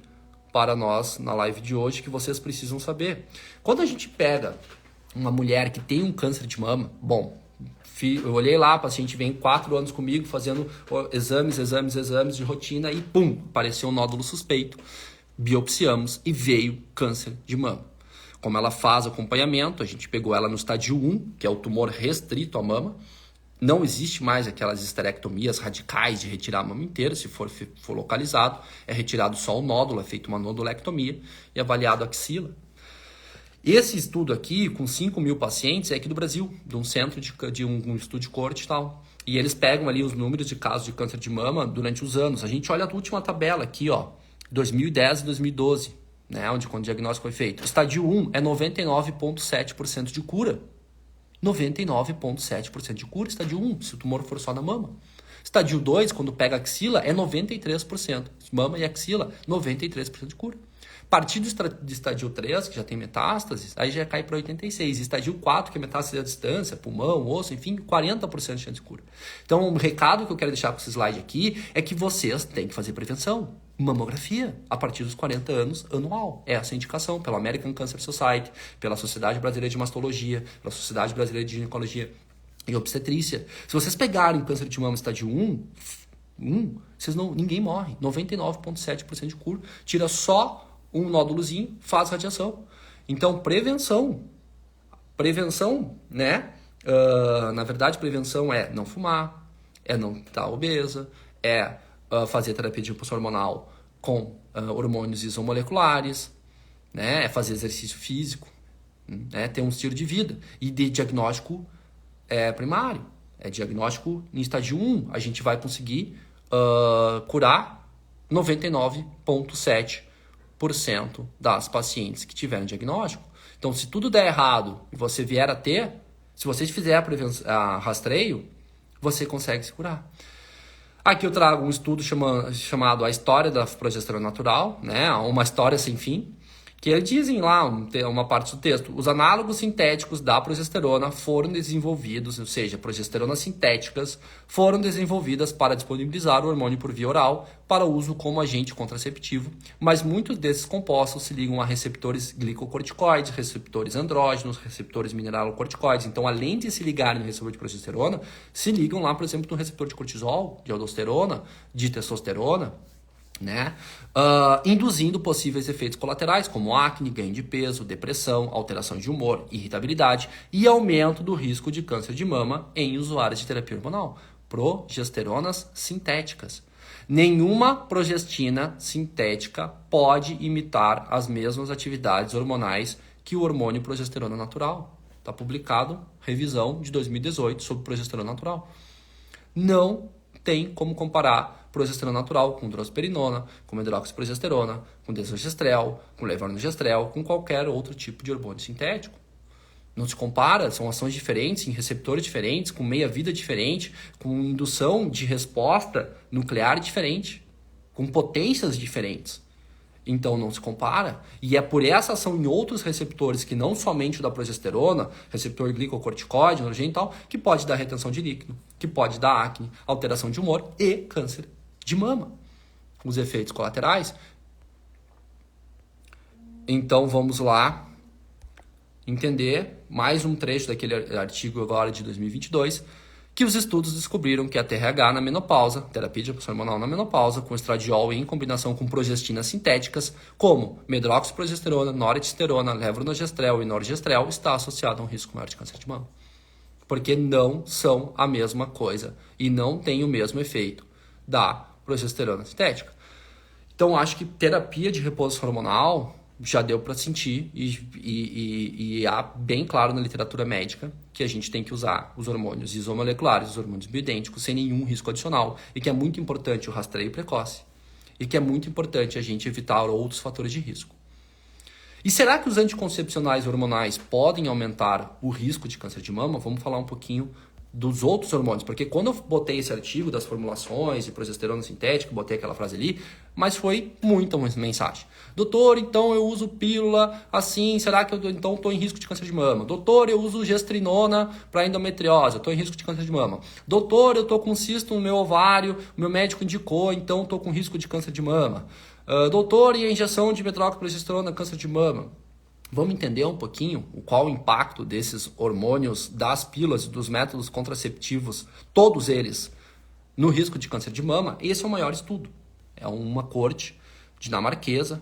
para nós na live de hoje que vocês precisam saber. Quando a gente pega uma mulher que tem um câncer de mama, bom, eu olhei lá, a paciente vem 4 anos comigo fazendo exames de rotina e pum, apareceu um nódulo suspeito, biopsiamos e veio câncer de mama. Como ela faz acompanhamento, a gente pegou ela no estágio 1, que é o tumor restrito à mama. Não existe mais aquelas esterectomias radicais de retirar a mama inteira, se for localizado, é retirado só o nódulo, é feita uma nodulectomia e avaliado a axila. Esse estudo aqui, com 5 mil pacientes, é aqui do Brasil, de um centro de um estudo de corte e tal. E eles pegam ali os números de casos de câncer de mama durante os anos. A gente olha a última tabela aqui, ó, 2010 e 2012, né, quando o diagnóstico foi feito. Estádio 1 é 99,7% de cura. 99,7% de cura, estádio 1, se o tumor for só na mama. Estádio 2, quando pega a axila, é 93%. Mama e axila, 93% de cura. A partir do estádio 3, que já tem metástases, aí já cai para 86%. Estádio 4, que é metástase à distância, pulmão, osso, enfim, 40% de chance de cura. Então, o recado que eu quero deixar com esse slide aqui é que vocês têm que fazer prevenção. Mamografia, a partir dos 40 anos, anual. Essa é a indicação pela American Cancer Society, pela Sociedade Brasileira de Mastologia, pela Sociedade Brasileira de Ginecologia e Obstetrícia. Se vocês pegarem câncer de mama estádio 1, ninguém morre. 99,7% de cura. Tira só um nódulozinho, faz radiação. Então, prevenção. Prevenção, né? Na verdade, prevenção é não fumar, é não estar obesa, é fazer terapia de impulso hormonal com hormônios isomoleculares, né? É fazer exercício físico, né? Ter um estilo de vida. E de diagnóstico primário. É diagnóstico em estágio 1. A gente vai conseguir curar 99,7% das pacientes que tiveram diagnóstico. Então, se tudo der errado e você vier a ter, se você fizer rastreio, você consegue se curar. Aqui eu trago um estudo chamado A História da Progesterona Natural, né? Uma história sem fim, que eles dizem lá, uma parte do texto, os análogos sintéticos da progesterona foram desenvolvidos, ou seja, progesteronas sintéticas foram desenvolvidas para disponibilizar o hormônio por via oral para uso como agente contraceptivo, mas muitos desses compostos se ligam a receptores glicocorticoides, receptores andrógenos, receptores mineralocorticoides. Então, além de se ligarem no receptor de progesterona, se ligam lá, por exemplo, no receptor de cortisol, de aldosterona, de testosterona, né? Induzindo possíveis efeitos colaterais como acne, ganho de peso, depressão, alteração de humor, irritabilidade e aumento do risco de câncer de mama em usuários de terapia hormonal. Progesteronas sintéticas. Nenhuma progestina sintética pode imitar as mesmas atividades hormonais que o hormônio progesterona natural. Está publicado, revisão de 2018 sobre progesterona natural. Não tem como comparar progesterona natural com drosperinona, com hidroxiprogesterona, com desogestrel, com levonorgestrel, com qualquer outro tipo de hormônio sintético. Não se compara, são ações diferentes, em receptores diferentes, com meia-vida diferente, com indução de resposta nuclear diferente, com potências diferentes. Então não se compara. E é por essa ação em outros receptores, que não somente o da progesterona, receptor glicocorticoide, androgênio e tal, que pode dar retenção de líquido, que pode dar acne, alteração de humor e câncer de mama. Os efeitos colaterais. Então vamos lá entender mais um trecho daquele artigo agora de 2022, que os estudos descobriram que a TRH na menopausa, terapia de reposição hormonal na menopausa, com estradiol em combinação com progestinas sintéticas, como medroxiprogesterona, noritesterona, levonorgestrel e norgestrel, está associado a um risco maior de câncer de mama. Porque não são a mesma coisa e não tem o mesmo efeito da progesterona sintética. Então, acho que terapia de reposição hormonal já deu para sentir e há bem claro na literatura médica que a gente tem que usar os hormônios isomoleculares, os hormônios bioidênticos, sem nenhum risco adicional, e que é muito importante o rastreio precoce e que é muito importante a gente evitar outros fatores de risco. E será que os anticoncepcionais hormonais podem aumentar o risco de câncer de mama? Vamos falar um pouquinho dos outros hormônios, porque quando eu botei esse artigo das formulações de progesterona sintética, botei aquela frase ali, mas foi muita mensagem. Doutor, então eu uso pílula assim, será que eu então estou em risco de câncer de mama? Doutor, eu uso gestrinona para endometriose, eu estou em risco de câncer de mama. Doutor, eu estou com cisto no meu ovário, o meu médico indicou, então estou com risco de câncer de mama. Doutor, e a injeção de metroxprogesterona, câncer de mama? Vamos entender um pouquinho qual o impacto desses hormônios, das pílulas, dos métodos contraceptivos, todos eles, no risco de câncer de mama. Esse é o maior estudo. É uma corte dinamarquesa,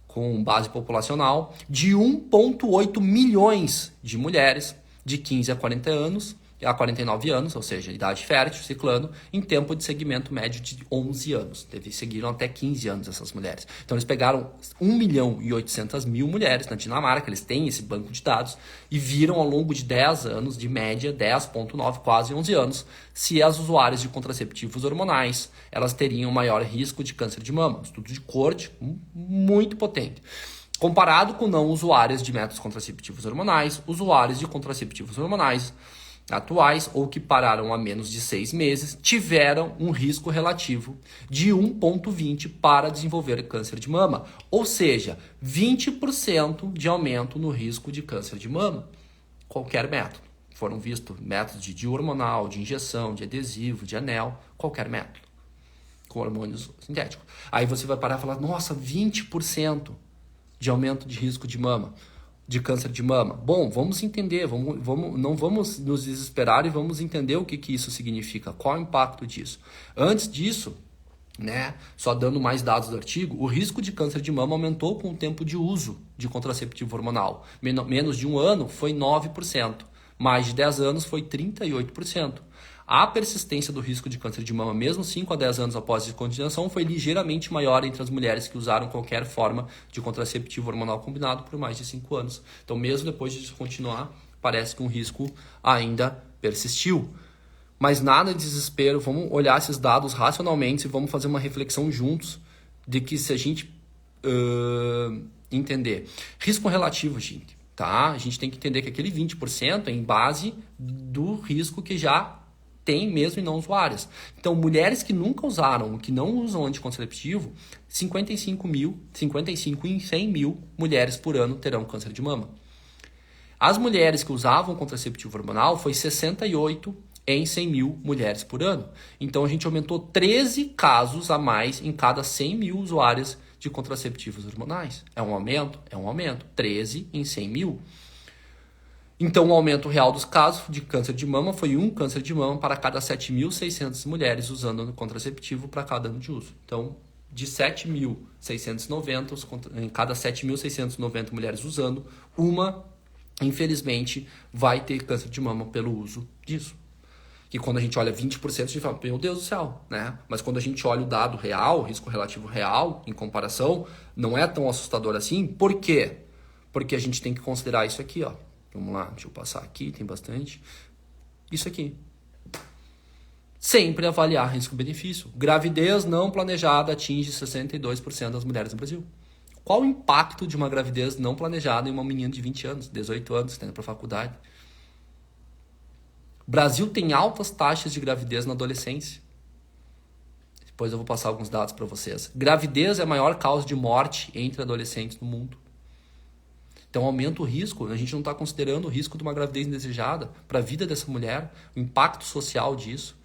com base populacional, de 1,8 milhões de mulheres de 15 a 40 anos, a 49 anos, ou seja, idade fértil, ciclando, em tempo de segmento médio de 11 anos. Seguiram até 15 anos essas mulheres. Então eles pegaram 1.800.000 mulheres na Dinamarca, eles têm esse banco de dados, e viram ao longo de 10 anos, de média 10,9, quase 11 anos, se as usuárias de contraceptivos hormonais, elas teriam maior risco de câncer de mama. Um estudo de corte muito potente. Comparado com não usuárias de métodos contraceptivos hormonais, usuários de contraceptivos hormonais atuais ou que pararam há menos de 6 meses tiveram um risco relativo de 1,20 para desenvolver câncer de mama, ou seja, 20% de aumento no risco de câncer de mama. Qualquer método. Foram vistos métodos de hormonal, de injeção, de adesivo, de anel, qualquer método com hormônios sintéticos. Aí você vai parar e falar, nossa, 20% de aumento de risco de mama, de câncer de mama. Bom, vamos entender, não vamos nos desesperar e vamos entender o que isso significa, qual é o impacto disso. Antes disso, né, só dando mais dados do artigo, o risco de câncer de mama aumentou com o tempo de uso de contraceptivo hormonal. Menos de um ano foi 9%, mais de 10 anos foi 38%. A persistência do risco de câncer de mama, mesmo 5 a 10 anos após a descontinuação, foi ligeiramente maior entre as mulheres que usaram qualquer forma de contraceptivo hormonal combinado por mais de 5 anos. Então, mesmo depois de descontinuar, parece que um risco ainda persistiu. Mas nada de desespero, vamos olhar esses dados racionalmente e vamos fazer uma reflexão juntos de que se a gente entender. Risco relativo, gente, tá? A gente tem que entender que aquele 20% é em base do risco que já tem mesmo em não usuárias. Então, mulheres que nunca usaram, que não usam anticonceptivo, 55 em 100 mil mulheres por ano terão câncer de mama. As mulheres que usavam contraceptivo hormonal foi 68 em 100 mil mulheres por ano. Então, a gente aumentou 13 casos a mais em cada 100 mil usuárias de contraceptivos hormonais. É um aumento? É um aumento. 13 em 100 mil. Então, o aumento real dos casos de câncer de mama foi um câncer de mama para cada 7.600 mulheres usando contraceptivo para cada ano de uso. Então, de 7.690, em cada 7.690 mulheres usando, uma, infelizmente, vai ter câncer de mama pelo uso disso. Que quando a gente olha 20%, a gente fala, meu Deus do céu, né? Mas quando a gente olha o dado real, o risco relativo real, em comparação, não é tão assustador assim. Por quê? Porque a gente tem que considerar isso aqui, ó. Vamos lá, deixa eu passar aqui, tem bastante. Isso aqui. Sempre avaliar risco-benefício. Gravidez não planejada atinge 62% das mulheres no Brasil. Qual o impacto de uma gravidez não planejada em uma menina de 20 anos, 18 anos, que está indo para a faculdade? O Brasil tem altas taxas de gravidez na adolescência. Depois eu vou passar alguns dados para vocês. Gravidez é a maior causa de morte entre adolescentes no mundo. Então aumenta o risco, a gente não está considerando o risco de uma gravidez indesejada para a vida dessa mulher, o impacto social disso.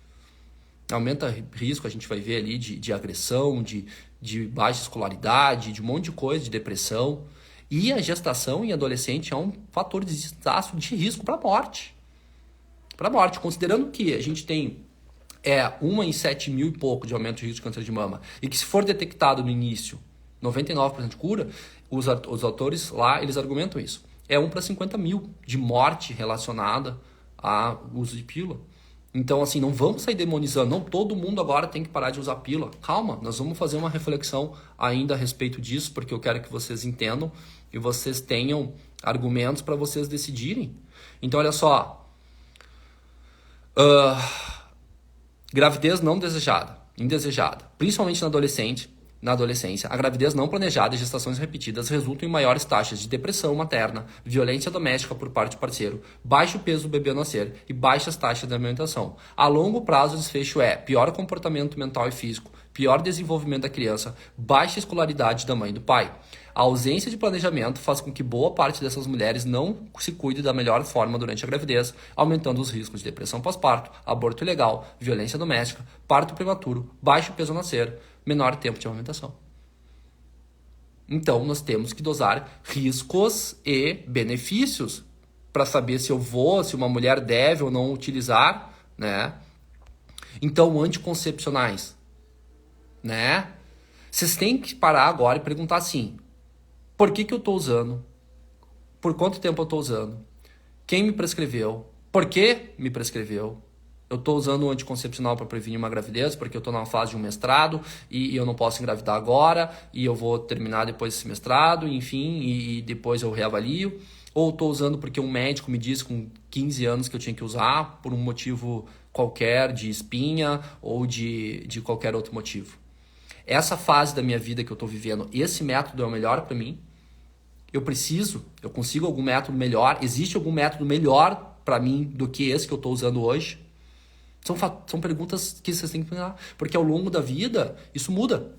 Aumenta risco, a gente vai ver ali, de agressão, de baixa escolaridade, de um monte de coisa, de depressão. E a gestação em adolescente é um fator de risco para a morte. Para a morte, considerando que a gente tem 1 em 7 mil e pouco de aumento de risco de câncer de mama, e que se for detectado no início, 99% de cura, os autores lá, eles argumentam isso. É 1 para 50 mil de morte relacionada ao uso de pílula. Então, assim, não vamos sair demonizando. Não, todo mundo agora tem que parar de usar pílula. Calma, nós vamos fazer uma reflexão ainda a respeito disso, porque eu quero que vocês entendam e vocês tenham argumentos para vocês decidirem. Então, olha só. Gravidez não desejada, indesejada, principalmente na adolescência, a gravidez não planejada e gestações repetidas resultam em maiores taxas de depressão materna, violência doméstica por parte do parceiro, baixo peso do bebê ao nascer e baixas taxas de alimentação. A longo prazo, o desfecho é pior comportamento mental e físico, pior desenvolvimento da criança, baixa escolaridade da mãe e do pai. A ausência de planejamento faz com que boa parte dessas mulheres não se cuide da melhor forma durante a gravidez, aumentando os riscos de depressão pós-parto, aborto ilegal, violência doméstica, parto prematuro, baixo peso ao nascer, menor tempo de amamentação. Então, nós temos que dosar riscos e benefícios para saber se uma mulher deve ou não utilizar, né? Então, anticoncepcionais, né? Vocês têm que parar agora e perguntar assim, por que eu estou usando? Por quanto tempo eu estou usando? Quem me prescreveu? Por que me prescreveu? Eu estou usando o anticoncepcional para prevenir uma gravidez porque eu estou na fase de um mestrado e eu não posso engravidar agora e eu vou terminar depois desse mestrado, enfim, e depois eu reavalio. Ou estou usando porque um médico me disse com 15 anos que eu tinha que usar por um motivo qualquer, de espinha ou de qualquer outro motivo. Essa fase da minha vida que eu estou vivendo, esse método é o melhor para mim? Eu consigo algum método melhor? Existe algum método melhor para mim do que esse que eu estou usando hoje? São perguntas que vocês têm que pensar. Porque ao longo da vida, isso muda.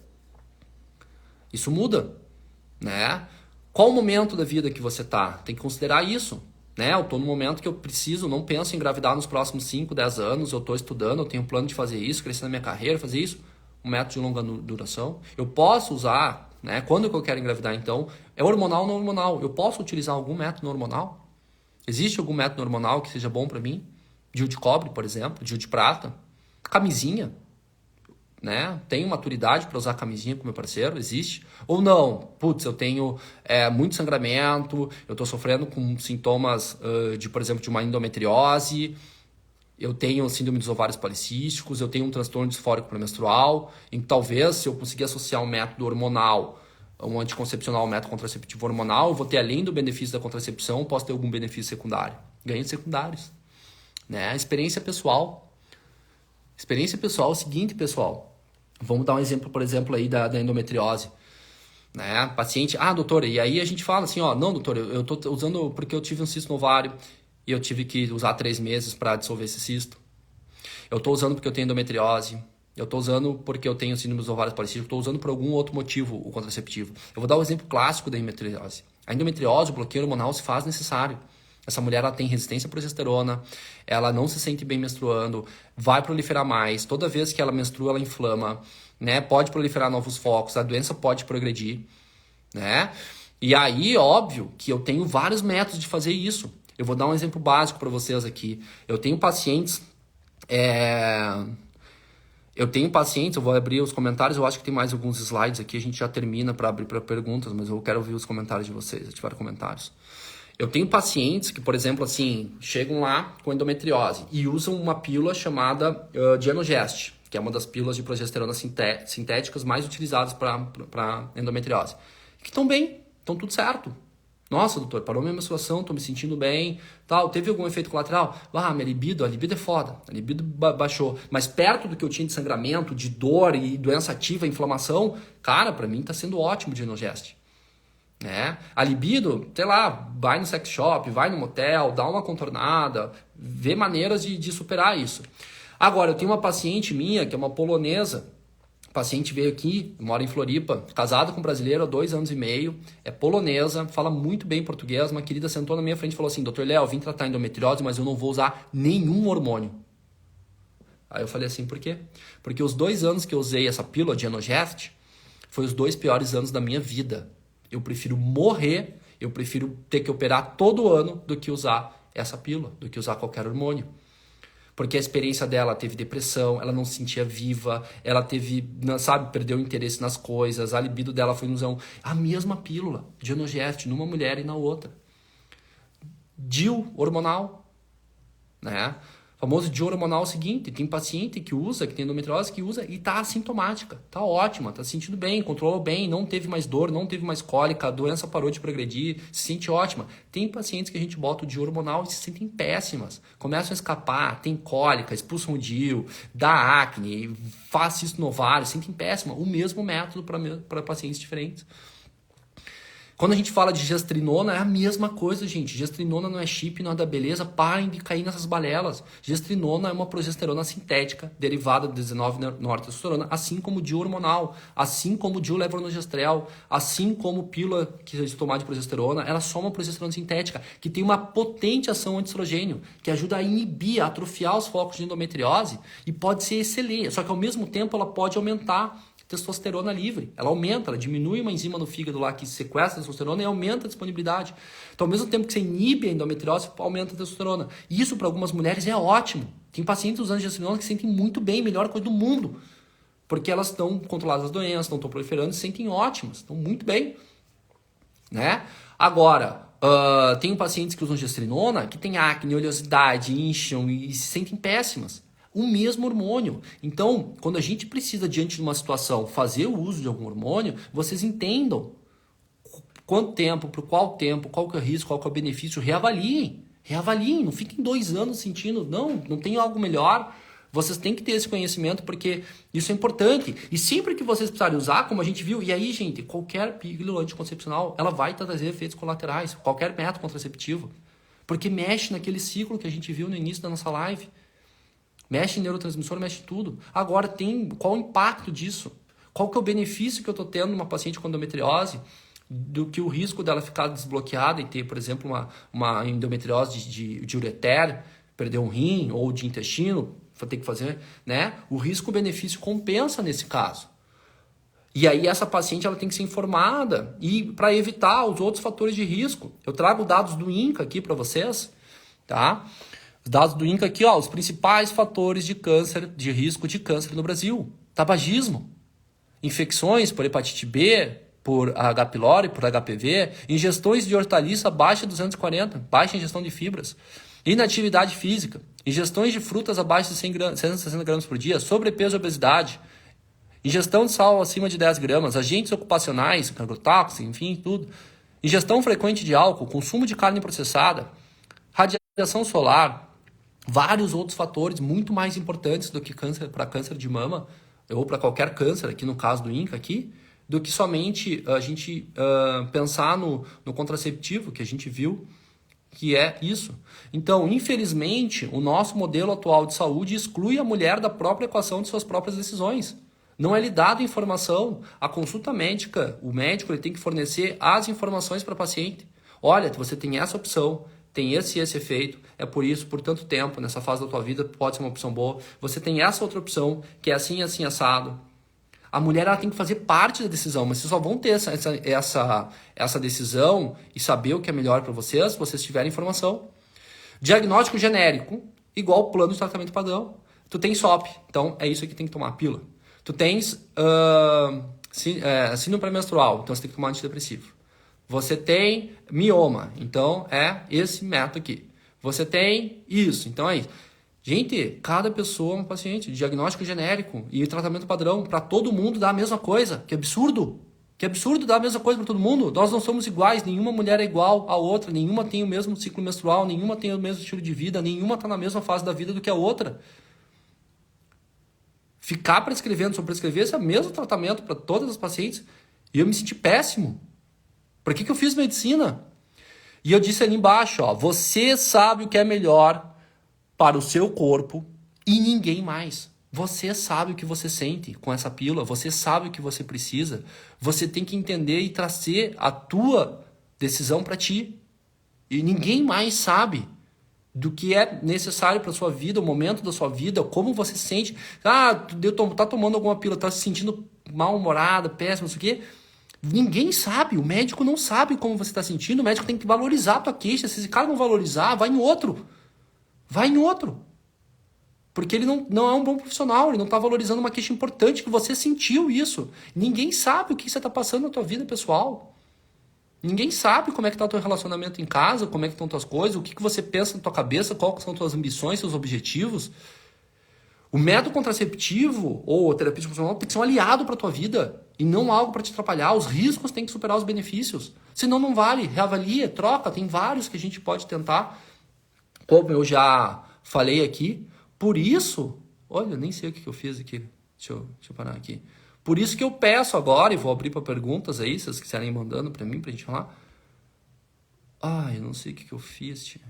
Isso muda, né? Qual o momento da vida que você tá? Tem que considerar isso, né? Eu tô no momento que eu preciso, não penso em engravidar nos próximos 5, 10 anos, eu tô estudando, eu tenho um plano de fazer isso, crescer na minha carreira, fazer isso. Um método de longa duração. Eu posso usar, né? Quando que eu quero engravidar, então? É hormonal ou não hormonal? Eu posso utilizar algum método hormonal? Existe algum método hormonal que seja bom para mim? DIU de cobre, por exemplo, DIU de prata, camisinha, né? Tenho maturidade para usar camisinha com meu parceiro? Existe? Ou não? Putz, eu tenho muito sangramento, eu estou sofrendo com sintomas por exemplo, de uma endometriose, eu tenho síndrome dos ovários policísticos, eu tenho um transtorno disfórico pré-menstrual, e talvez se eu conseguir associar um método hormonal, um anticoncepcional, um método contraceptivo hormonal, eu vou ter, além do benefício da contracepção, posso ter algum benefício secundário. Ganhos secundários. Né? Experiência pessoal. Experiência pessoal é o seguinte, pessoal. Vamos dar um exemplo, por exemplo, aí da endometriose. Né? Paciente, doutor, e aí a gente fala assim, não, doutor, eu tô usando porque eu tive um cisto no ovário e eu tive que usar 3 meses para dissolver esse cisto. Eu tô usando porque eu tenho endometriose. Eu tô usando porque eu tenho síndrome dos ovários policísticos. Eu tô usando por algum outro motivo o contraceptivo. Eu vou dar um exemplo clássico da endometriose. A endometriose, o bloqueio hormonal se faz necessário. Essa mulher ela tem resistência à progesterona, ela não se sente bem menstruando, vai proliferar mais, toda vez que ela menstrua ela inflama, né? Pode proliferar novos focos, a doença pode progredir, né? E aí, óbvio, que eu tenho vários métodos de fazer isso. Eu vou dar um exemplo básico para vocês aqui. Eu tenho pacientes, eu vou abrir os comentários, eu acho que tem mais alguns slides aqui, a gente já termina para abrir para perguntas, mas eu quero ouvir os comentários de vocês, se tiver comentários. Eu tenho pacientes que, por exemplo, assim, chegam lá com endometriose e usam uma pílula chamada Dienogest, que é uma das pílulas de progesterona sintéticas mais utilizadas para endometriose. Que estão bem, estão tudo certo. Nossa, doutor, parou minha menstruação, estou me sentindo bem, tal. Teve algum efeito colateral? A libido é foda, a libido baixou. Mas perto do que eu tinha de sangramento, de dor e doença ativa, inflamação, cara, para mim está sendo ótimo o Dienogest. Né? A libido, sei lá, vai no sex shop, vai no motel, dá uma contornada, vê maneiras de superar isso. Agora, eu tenho uma paciente minha, que é uma polonesa, a paciente veio aqui, mora em Floripa, casada com um brasileiro há 2 anos e meio, é polonesa, fala muito bem português, uma querida sentou na minha frente e falou assim, doutor Léo, eu vim tratar endometriose, mas eu não vou usar nenhum hormônio. Aí eu falei assim, por quê? Porque os 2 anos que eu usei essa pílula de Dienogest, foi os 2 piores anos da minha vida. Eu prefiro morrer, eu prefiro ter que operar todo ano do que usar essa pílula, do que usar qualquer hormônio. Porque a experiência dela teve depressão, ela não se sentia viva, ela teve, perdeu interesse nas coisas, a libido dela foi ilusão. A mesma pílula, Dienogest, numa mulher e na outra. DIU hormonal, né? O famoso DIU hormonal é o seguinte, tem paciente que usa, que tem endometriose, que usa e tá assintomática, tá ótima, tá se sentindo bem, controlou bem, não teve mais dor, não teve mais cólica, a doença parou de progredir, se sente ótima. Tem pacientes que a gente bota o DIU hormonal e se sentem péssimas, começam a escapar, tem cólica, expulsam o DIU, dá acne, faz cisto no ovário, se sentem péssimas. O mesmo método para pacientes diferentes. Quando a gente fala de gestrinona, é a mesma coisa, gente. Gestrinona não é chip, não é da beleza. Parem de cair nessas balelas. Gestrinona é uma progesterona sintética, derivada de 19-nortestosterona, assim como o DIU hormonal, assim como o DIU levonorgestrel, assim como pílula que se tomar de progesterona, ela é só uma progesterona sintética, que tem uma potente ação antiestrogênio, que ajuda a inibir, a atrofiar os focos de endometriose e pode ser excelente. Só que ao mesmo tempo ela pode aumentar testosterona livre. Ela aumenta, ela diminui uma enzima no fígado lá que sequestra a testosterona e aumenta a disponibilidade. Então, ao mesmo tempo que você inibe a endometriose, aumenta a testosterona. E isso para algumas mulheres é ótimo. Tem pacientes usando gestrinona que se sentem muito bem, melhor coisa do mundo. Porque elas estão controladas as doenças, não estão proliferando, se sentem ótimas, estão muito bem. Né? Agora, Tenho pacientes que usam gestrinona que tem acne, oleosidade, incham e se sentem péssimas. O mesmo hormônio. Então, quando a gente precisa, diante de uma situação, fazer o uso de algum hormônio, vocês entendam quanto tempo, por qual tempo, qual que é o risco, qual que é o benefício, reavaliem. Reavaliem, não fiquem 2 anos sentindo, não tem algo melhor. Vocês têm que ter esse conhecimento porque isso é importante. E sempre que vocês precisarem usar, como a gente viu, e aí, gente, qualquer pílula anticoncepcional, ela vai trazer efeitos colaterais, qualquer método contraceptivo. Porque mexe naquele ciclo que a gente viu no início da nossa live. Mexe em neurotransmissor, mexe em tudo. Agora, qual o impacto disso? Qual que é o benefício que eu estou tendo numa paciente com endometriose do que o risco dela ficar desbloqueada e ter, por exemplo, uma endometriose de ureter, perder um rim ou de intestino, ter que fazer, né? O risco-benefício compensa nesse caso. E aí essa paciente ela tem que ser informada e para evitar os outros fatores de risco. Eu trago dados do INCA aqui para vocês, tá? Os dados do INCA aqui, ó, os principais fatores de câncer, de risco de câncer no Brasil. Tabagismo, infecções por hepatite B, por H. pylori, por HPV, ingestões de hortaliça abaixo de 240, baixa ingestão de fibras, inatividade física, ingestões de frutas abaixo de 160 gramas por dia, sobrepeso e obesidade, ingestão de sal acima de 10 gramas, agentes ocupacionais, agrotóxicos, enfim, tudo, ingestão frequente de álcool, consumo de carne processada, radiação solar, vários outros fatores muito mais importantes do que câncer para câncer de mama, ou para qualquer câncer, aqui no caso do INCA, aqui, do que somente a gente pensar no contraceptivo, que a gente viu, que é isso. Então, infelizmente, o nosso modelo atual de saúde exclui a mulher da própria equação de suas próprias decisões. Não é lhe dada informação. A consulta médica, o médico ele tem que fornecer as informações para o paciente. Olha, você tem essa opção, tem esse efeito, é por isso, por tanto tempo, nessa fase da tua vida, pode ser uma opção boa. Você tem essa outra opção, que é assim, assim, assado. A mulher ela tem que fazer parte da decisão, mas vocês só vão ter essa decisão e saber o que é melhor para vocês se vocês tiverem informação. Diagnóstico genérico, igual plano de tratamento padrão. Tu tem SOP, então é isso aí que tem que tomar a pílula. Tu tens síndrome pré-menstrual, então você tem que tomar antidepressivo. Você tem mioma, então é esse método aqui. Você tem isso, então é isso. Gente, cada pessoa é um paciente, diagnóstico genérico e tratamento padrão para todo mundo dá a mesma coisa. Que absurdo! Que absurdo dar a mesma coisa para todo mundo. Nós não somos iguais, nenhuma mulher é igual à outra, nenhuma tem o mesmo ciclo menstrual, nenhuma tem o mesmo estilo de vida, nenhuma está na mesma fase da vida do que a outra. Ficar prescrevendo, sobre prescrever esse mesmo tratamento para todas as pacientes, e eu me senti péssimo. Por que eu fiz medicina? E eu disse ali embaixo, ó, você sabe o que é melhor para o seu corpo e ninguém mais. Você sabe o que você sente com essa pílula, você sabe o que você precisa. Você tem que entender e trazer a tua decisão para ti. E ninguém mais sabe do que é necessário para sua vida, o momento da sua vida, como você se sente. Tá tomando alguma pílula, tá se sentindo mal-humorada, péssimo, não sei o quê. Ninguém sabe, o médico não sabe como você está sentindo, o médico tem que valorizar a tua queixa. Se esse cara não valorizar, vai em outro. Vai em outro. Porque ele não é um bom profissional, ele não está valorizando uma queixa importante, que você sentiu isso. Ninguém sabe o que você está passando na tua vida pessoal. Ninguém sabe como é que está o teu relacionamento em casa, como é que estão tuas coisas, o que você pensa na tua cabeça, quais são tuas ambições, seus objetivos. O método contraceptivo ou a terapia funcional tem que ser um aliado para a tua vida e não algo para te atrapalhar. Os riscos têm que superar os benefícios. Senão não vale. Reavalia, troca. Tem vários que a gente pode tentar. Como eu já falei aqui. Por isso... Olha, eu nem sei o que eu fiz aqui. Deixa eu parar aqui. Por isso que eu peço agora, e vou abrir para perguntas aí, se vocês quiserem ir mandando para mim, para a gente falar. Eu não sei o que eu fiz, tia.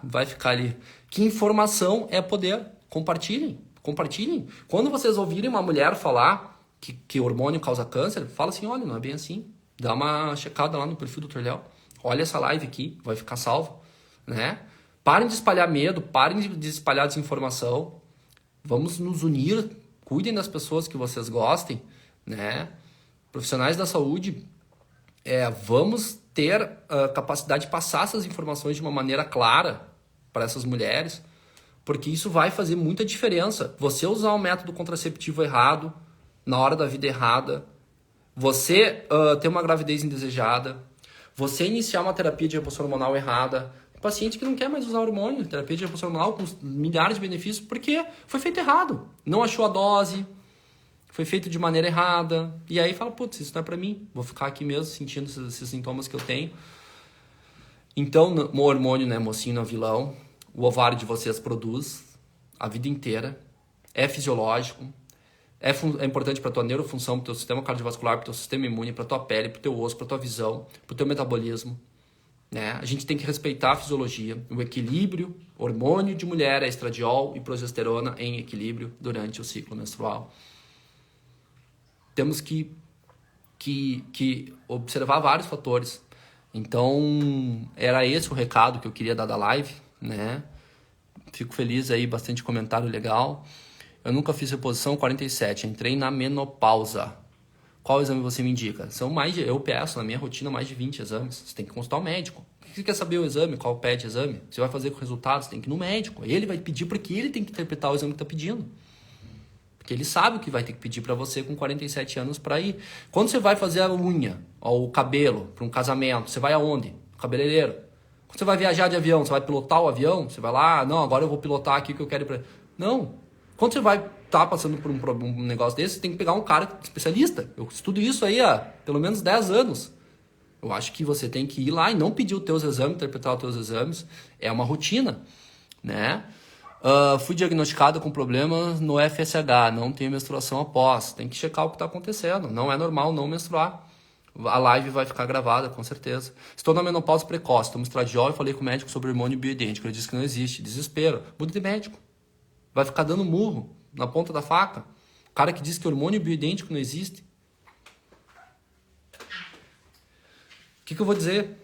Vai ficar ali. Que informação é poder? Compartilhem. Compartilhem. Quando vocês ouvirem uma mulher falar que hormônio causa câncer, fala assim, olha, não é bem assim. Dá uma checada lá no perfil do Dr. Léo. Olha essa live aqui, vai ficar salvo. Né? Parem de espalhar medo, parem de espalhar desinformação. Vamos nos unir, cuidem das pessoas que vocês gostem. Né? Profissionais da saúde, vamos ter a capacidade de passar essas informações de uma maneira clara para essas mulheres, porque isso vai fazer muita diferença. Você usar um método contraceptivo errado, na hora da vida errada, você ter uma gravidez indesejada, Você iniciar uma terapia de reposição hormonal errada, paciente que não quer mais usar hormônio, terapia de reposição hormonal com milhares de benefícios, porque foi feito errado. Não achou a dose, foi feito de maneira errada. E aí fala, putz, isso não é pra mim. Vou ficar aqui mesmo sentindo esses sintomas que eu tenho. Então, o hormônio, né, mocinho, não é vilão. O ovário de vocês produz a vida inteira. É fisiológico. É importante para tua neurofunção, para teu sistema cardiovascular, para teu sistema imune, para tua pele, para teu osso, para tua visão, para teu metabolismo. Né? A gente tem que respeitar a fisiologia, o equilíbrio, hormônio de mulher é estradiol e progesterona em equilíbrio durante o ciclo menstrual. Temos que observar vários fatores. Então, era esse o recado que eu queria dar da live, né? Fico feliz aí, bastante comentário legal. Eu nunca fiz reposição 47, entrei na menopausa. Qual exame você me indica? Eu peço na minha rotina mais de 20 exames. Você tem que consultar o médico. Você quer saber o exame? Qual pede exame? Você vai fazer com resultados? Tem que ir no médico. Ele vai pedir porque ele tem que interpretar o exame que está pedindo. Porque ele sabe o que vai ter que pedir para você com 47 anos para ir. Quando você vai fazer a unha ou o cabelo para um casamento, você vai aonde? Cabeleireiro. Quando você vai viajar de avião, você vai pilotar o avião? Você vai lá, não, agora eu vou pilotar aqui que eu quero ir para... Não. Quando você vai estar passando por um negócio desse, você tem que pegar um cara especialista. Eu estudo isso aí há pelo menos 10 anos. Eu acho que você tem que ir lá e não pedir os teus exames, interpretar os teus exames. É uma rotina, né? Fui diagnosticado com problemas no FSH, não tenho menstruação após. Tem que checar o que está acontecendo. Não é normal não menstruar. A live vai ficar gravada, com certeza. Estou na menopausa precoce, tomo estradiol e falei com o médico sobre hormônio bioidêntico. Ele disse que não existe. Desespero. Muda de médico. Vai ficar dando murro na ponta da faca. O cara que diz que hormônio bioidêntico não existe. O que eu vou dizer?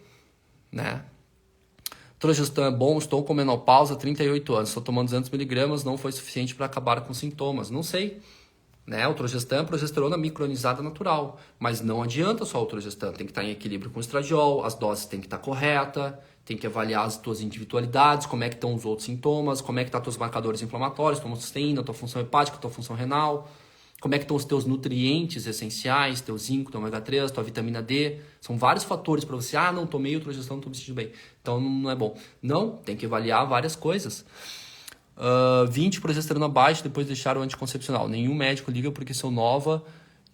Né? Trogestan é bom, estou com menopausa, 38 anos. Estou tomando 200 miligramas, não foi suficiente para acabar com sintomas. Não sei. Né? O Trogestan é progesterona micronizada natural. Mas não adianta só o Trogestan. Tem que estar em equilíbrio com o estradiol, as doses têm que estar corretas. Tem que avaliar as tuas individualidades, como é que estão os outros sintomas, como é que estão teus marcadores inflamatórios, tua homocysteína, tua função hepática, tua função renal, como é que estão os teus nutrientes essenciais, teu zinco, teu ômega 3, tua vitamina D. São vários fatores para você, não tomei o Trogestan, não estou me sentindo bem. Então não é bom. Não, tem que avaliar várias coisas. 20 progesterona baixa, depois deixar o anticoncepcional. Nenhum médico liga porque sou nova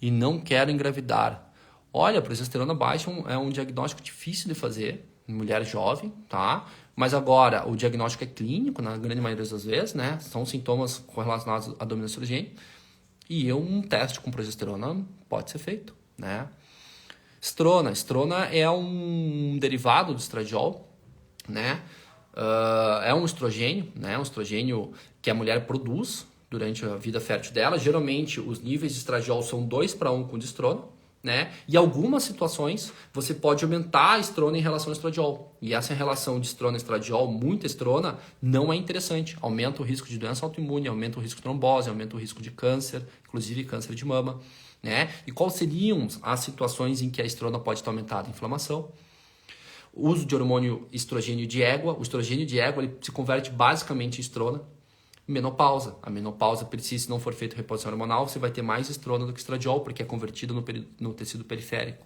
e não quero engravidar. Olha, progesterona baixa é um diagnóstico difícil de fazer. Mulher jovem, tá? Mas agora, o diagnóstico é clínico, na grande maioria das vezes, né? São sintomas correlacionados à dominância estrogênica. E um teste com progesterona pode ser feito, né? Estrona. Estrona é um derivado do estradiol, né? É um estrogênio, né? Um estrogênio que a mulher produz durante a vida fértil dela. Geralmente, os níveis de estradiol são 2:1 com o de estrona. Né? E em algumas situações você pode aumentar a estrona em relação ao estradiol. E essa relação de estrona e estradiol, muita estrona, não é interessante. Aumenta o risco de doença autoimune, aumenta o risco de trombose, aumenta o risco de câncer, inclusive câncer de mama. Né? E quais seriam as situações em que a estrona pode estar aumentada? Inflamação. O uso de hormônio estrogênio de égua. O estrogênio de égua ele se converte basicamente em estrona. Menopausa. A menopausa, se não for feita reposição hormonal, você vai ter mais estrona do que estradiol, porque é convertido no tecido periférico.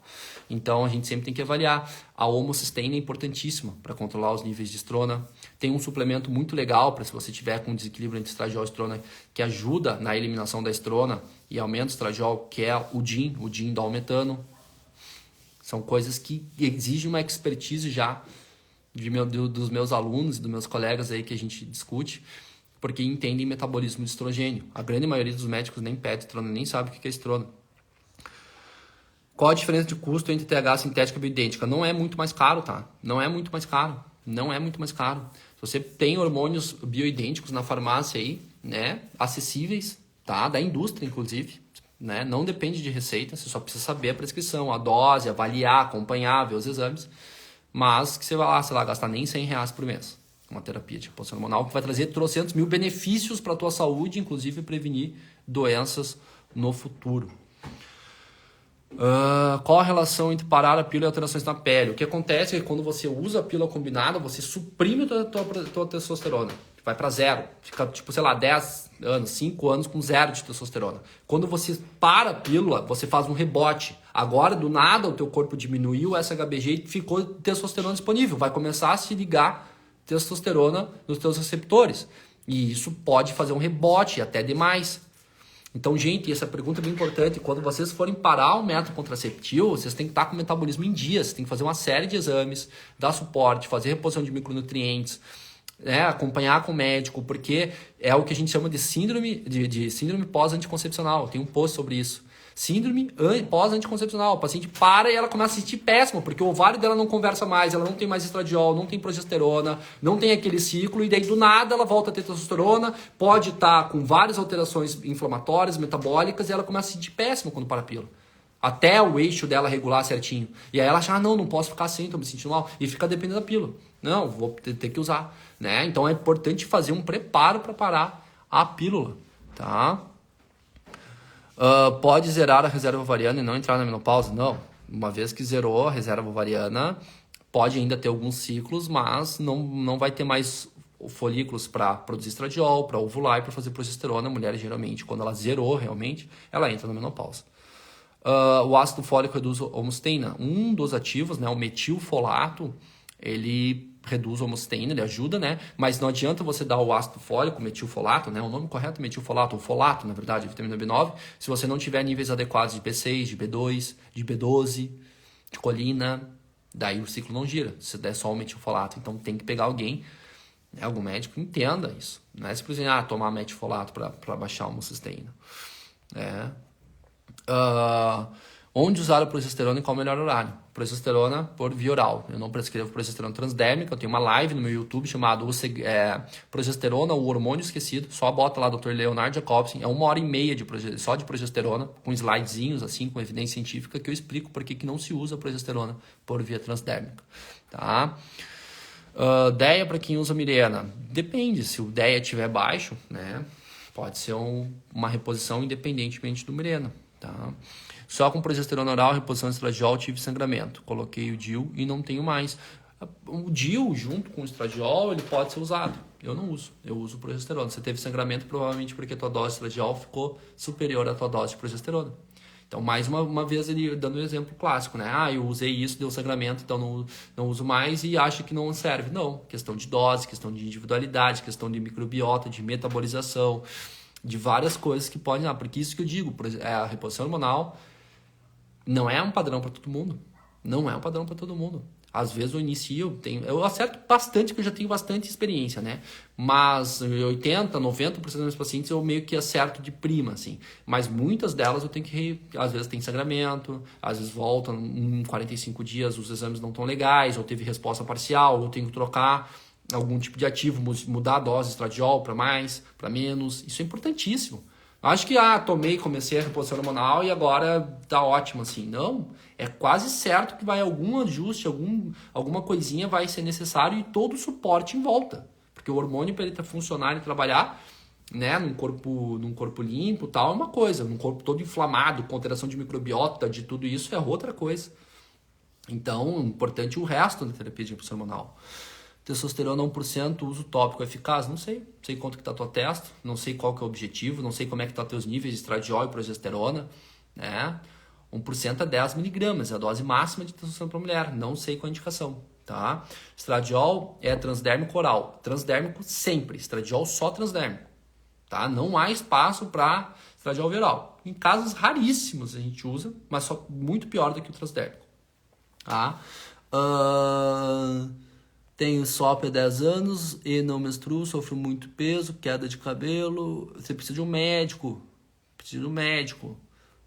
Então, a gente sempre tem que avaliar. A homocysteína é importantíssima para controlar os níveis de estrona. Tem um suplemento muito legal para se você tiver com desequilíbrio entre estradiol e estrona, que ajuda na eliminação da estrona e aumenta o estradiol, que é o DIN dalmetano. São coisas que exigem uma expertise já dos meus alunos e dos meus colegas aí que a gente discute, porque entendem metabolismo de estrogênio. A grande maioria dos médicos nem pede estrona, nem sabe o que é estrona. Qual a diferença de custo entre TH sintética e bioidêntica? Não é muito mais caro, tá? Não é muito mais caro. Não é muito mais caro. Se você tem hormônios bioidênticos na farmácia aí, né, acessíveis, tá? Da indústria, inclusive, né? Não depende de receita, você só precisa saber a prescrição, a dose, avaliar, acompanhar, ver os exames. Mas que você vai lá, sei lá, gastar nem R$100 por mês. Uma terapia de reposição hormonal que vai trazer trocentos mil benefícios para a tua saúde, inclusive prevenir doenças no futuro. Qual a relação entre parar a pílula e alterações na pele? O que acontece é que quando você usa a pílula combinada, você suprime a tua testosterona. Vai para zero. Fica, tipo, sei lá, 10 anos, 5 anos com zero de testosterona. Quando você para a pílula, você faz um rebote. Agora, do nada, o teu corpo diminuiu o SHBG e ficou testosterona disponível. Vai começar a se ligar testosterona nos teus receptores. E isso pode fazer um rebote, até demais. Então, gente, essa pergunta é bem importante. Quando vocês forem parar o método contraceptivo, vocês têm que estar com o metabolismo em dia. Vocês têm que fazer uma série de exames, dar suporte, fazer reposição de micronutrientes, né, acompanhar com o médico, porque é o que a gente chama de síndrome pós-anticoncepcional. Tem um post sobre isso. Síndrome pós-anticoncepcional. O paciente para e ela começa a se sentir péssima, porque o ovário dela não conversa mais, ela não tem mais estradiol, não tem progesterona, não tem aquele ciclo, e daí do nada ela volta a ter testosterona, pode estar com várias alterações inflamatórias, metabólicas, e ela começa a se sentir péssima quando para a pílula. Até o eixo dela regular certinho. E aí ela acha, não posso ficar assim, tô me sentindo mal. E fica dependendo da pílula. Não, vou ter que usar. Né? Então é importante fazer um preparo para parar a pílula. Tá? Pode zerar a reserva ovariana e não entrar na menopausa? Não. Uma vez que zerou a reserva ovariana, pode ainda ter alguns ciclos, mas não vai ter mais folículos para produzir estradiol, para ovular e para fazer progesterona. A mulher, geralmente, quando ela zerou realmente, ela entra na menopausa. O ácido fólico reduz a homosteína. Um dos ativos, né, o metilfolato, ele reduz a homosteína, ele ajuda, né? Mas não adianta você dar o ácido fólico, metilfolato, né? O nome correto é metilfolato, ou folato, na verdade, vitamina B9, se você não tiver níveis adequados de B6, de B2, de B12, de colina, daí o ciclo não gira, se der só o metilfolato. Então tem que pegar alguém, né, algum médico que entenda isso. Não é simplesmente tomar metilfolato para baixar a homocysteína. Onde usar a progesterona e qual o melhor horário? Progesterona por via oral. Eu não prescrevo progesterona transdérmica. Eu tenho uma live no meu YouTube chamada Progesterona, o hormônio esquecido. Só bota lá Dr. Leonard Jacobson. É 1h30 só de progesterona, com slidezinhos assim, com evidência científica, que eu explico por que não se usa progesterona por via transdérmica. Tá? DEA para quem usa Mirena. Depende. Se o DEA estiver baixo, né, pode ser uma reposição independentemente do Mirena. Tá? Só com progesterona oral, reposição de estradiol, tive sangramento. Coloquei o DIU e não tenho mais. O DIU, junto com o estradiol, ele pode ser usado. Eu não uso. Eu uso progesterona. Você teve sangramento provavelmente porque a tua dose de estradiol ficou superior à tua dose de progesterona. Então, mais uma vez, ele dando um exemplo clássico, né? Eu usei isso, deu sangramento, então não uso mais e acho que não serve. Não. Questão de dose, questão de individualidade, questão de microbiota, de metabolização, de várias coisas que podem... porque isso que eu digo, a reposição hormonal não é um padrão para todo mundo. Não é um padrão para todo mundo. Às vezes eu inicio, eu acerto bastante, porque eu já tenho bastante experiência, né? Mas 80%, 90% dos meus pacientes eu meio que acerto de prima, assim. Mas muitas delas eu tenho que... Às vezes tem sangramento, às vezes volta em 45 dias, os exames não estão legais, ou teve resposta parcial, ou eu tenho que trocar algum tipo de ativo, mudar a dose de estradiol para mais, para menos. Isso é importantíssimo. Acho que, comecei a reposição hormonal e agora tá ótimo, assim. Não, é quase certo que vai algum ajuste, alguma coisinha vai ser necessário e todo o suporte em volta. Porque o hormônio, para ele funcionar e trabalhar, né, num corpo limpo, tal, é uma coisa. Num corpo todo inflamado, com alteração de microbiota, de tudo isso, é outra coisa. Então, importante o resto da terapia de reposição hormonal. Testosterona 1%, uso tópico eficaz? Não sei. Não sei quanto que tá a tua testa, não sei qual que é o objetivo, não sei como é que tá teus níveis de estradiol e progesterona, né? 1% é 10 miligramas, é a dose máxima de testosterona para mulher. Não sei qual a indicação, tá? Estradiol é transdérmico oral. Transdérmico sempre. Estradiol só transdérmico, tá? Não há espaço para estradiol viral. Em casos raríssimos a gente usa, mas só muito pior do que o transdérmico, tá? Tenho SOP há 10 anos e não menstruo, sofro muito peso, queda de cabelo. Você precisa de um médico.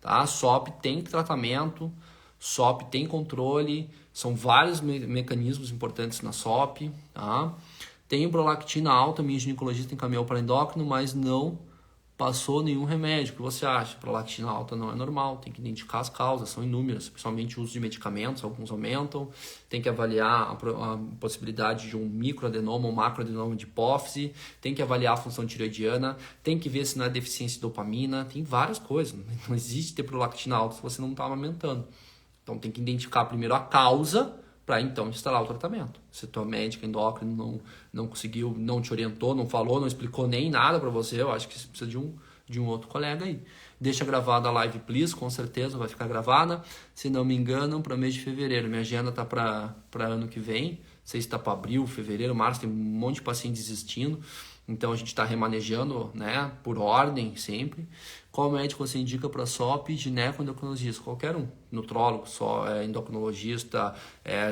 Tá? SOP tem tratamento, SOP tem controle. São vários mecanismos importantes na SOP. Tá? Tenho prolactina alta, minha ginecologista encaminhou para endócrino, mas não Passou nenhum remédio, o que você acha? Prolactina alta não é normal, tem que identificar as causas, são inúmeras, principalmente o uso de medicamentos, alguns aumentam, tem que avaliar a possibilidade de um microadenoma ou macroadenoma de hipófise, tem que avaliar a função tireoidiana, tem que ver se não é deficiência de dopamina, tem várias coisas, não existe ter prolactina alta se você não está amamentando. Então tem que identificar primeiro a causa, para então instalar o tratamento. Se tua médica endócrina não conseguiu, não te orientou, não falou, não explicou nem nada para você, eu acho que você precisa de um outro colega aí. Deixa gravada a live, please, com certeza vai ficar gravada. Se não me engano, para mês de fevereiro. Minha agenda tá para ano que vem. Não sei se está para abril, fevereiro, março, tem um monte de paciente desistindo. Então a gente está remanejando, né, por ordem sempre. Qual médico você indica para SOP? Gineco-endocrinologista, qualquer um. Nutrólogo, endocrinologista,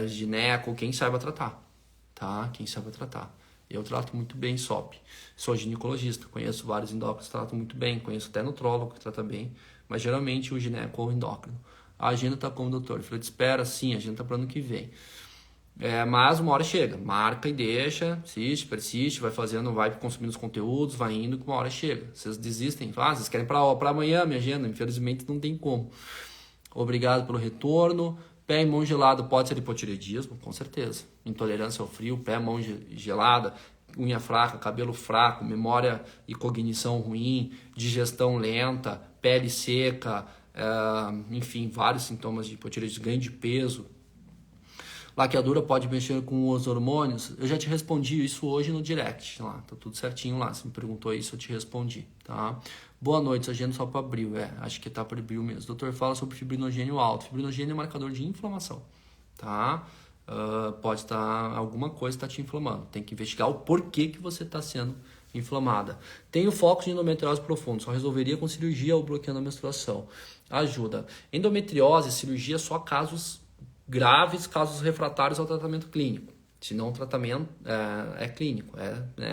gineco, quem saiba tratar, tá? Quem saiba tratar. Eu trato muito bem SOP. Sou ginecologista, conheço vários endócrinos que tratam muito bem, conheço até nutrólogo que trata bem, mas geralmente o gineco ou o endócrino. A agenda está como doutor. Eu falei, espera, sim, a agenda está para ano que vem. Mas uma hora chega, marca e deixa, persiste, vai fazendo, vai consumindo os conteúdos, vai indo, que uma hora chega. Vocês desistem, vocês querem para amanhã minha agenda, infelizmente não tem como. Obrigado pelo retorno. Pé e mão gelado pode ser hipotireoidismo, com certeza. Intolerância ao frio, pé, mão gelada, unha fraca, cabelo fraco, memória e cognição ruim, digestão lenta, pele seca, enfim, vários sintomas de hipotireoidismo, ganho de peso. Laqueadura pode mexer com os hormônios? Eu já te respondi isso hoje no direct, lá, tá tudo certinho lá. Você me perguntou isso, eu te respondi, tá? Boa noite, agenda só para abril, acho que tá para abril mesmo. Doutor, fala sobre fibrinogênio alto. Fibrinogênio é marcador de inflamação, tá? Pode estar, alguma coisa está te inflamando. Tem que investigar o porquê que você está sendo inflamada. Tenho foco de endometriose profundo, só resolveria com cirurgia ou bloqueando a menstruação. Ajuda. Endometriose, cirurgia, só casos graves, casos refratários ao tratamento clínico. Se não, o tratamento é clínico,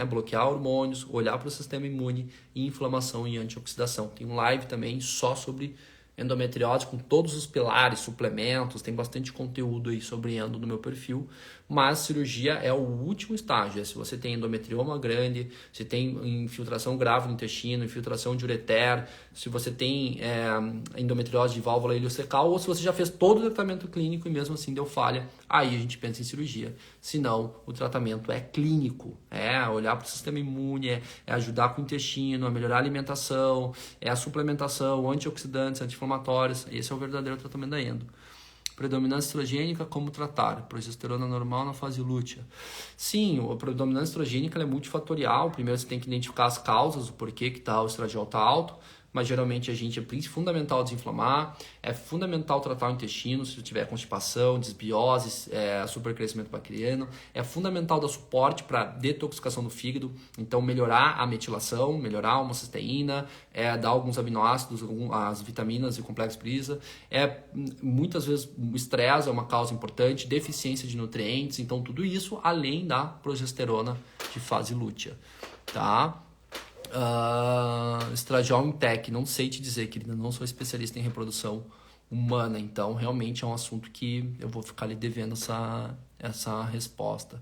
bloquear hormônios, olhar para o sistema imune e inflamação e antioxidação. Tem um live também só sobre endometriose com todos os pilares, suplementos, tem bastante conteúdo aí sobre endo no meu perfil, mas cirurgia é o último estágio, se você tem endometrioma grande, se tem infiltração grave no intestino, infiltração de ureter, se você tem endometriose de válvula ileocecal, ou se você já fez todo o tratamento clínico e mesmo assim deu falha, aí a gente pensa em cirurgia. Se não, o tratamento é clínico, olhar para o sistema imune, é ajudar com o intestino, a melhorar a alimentação, é a suplementação, antioxidantes, anti-inflamatórios, esse é o verdadeiro tratamento da endo. Predominância estrogênica, como tratar? Progesterona normal na fase lútea. Sim, a predominância estrogênica é multifatorial. Primeiro você tem que identificar as causas, o porquê que o estradiol está alto, mas geralmente a gente é fundamental desinflamar, é fundamental tratar o intestino se tiver constipação, desbiose, supercrescimento bacteriano, é fundamental dar suporte para detoxicação do fígado, então melhorar a metilação, melhorar a homocisteína, dar alguns aminoácidos, as vitaminas e o complexo prisa, muitas vezes o estresse é uma causa importante, deficiência de nutrientes, então tudo isso além da progesterona de fase lútea, tá? Estradiol em tech, não sei te dizer, querida, não sou especialista em reprodução humana, então realmente é um assunto que eu vou ficar lhe devendo essa resposta.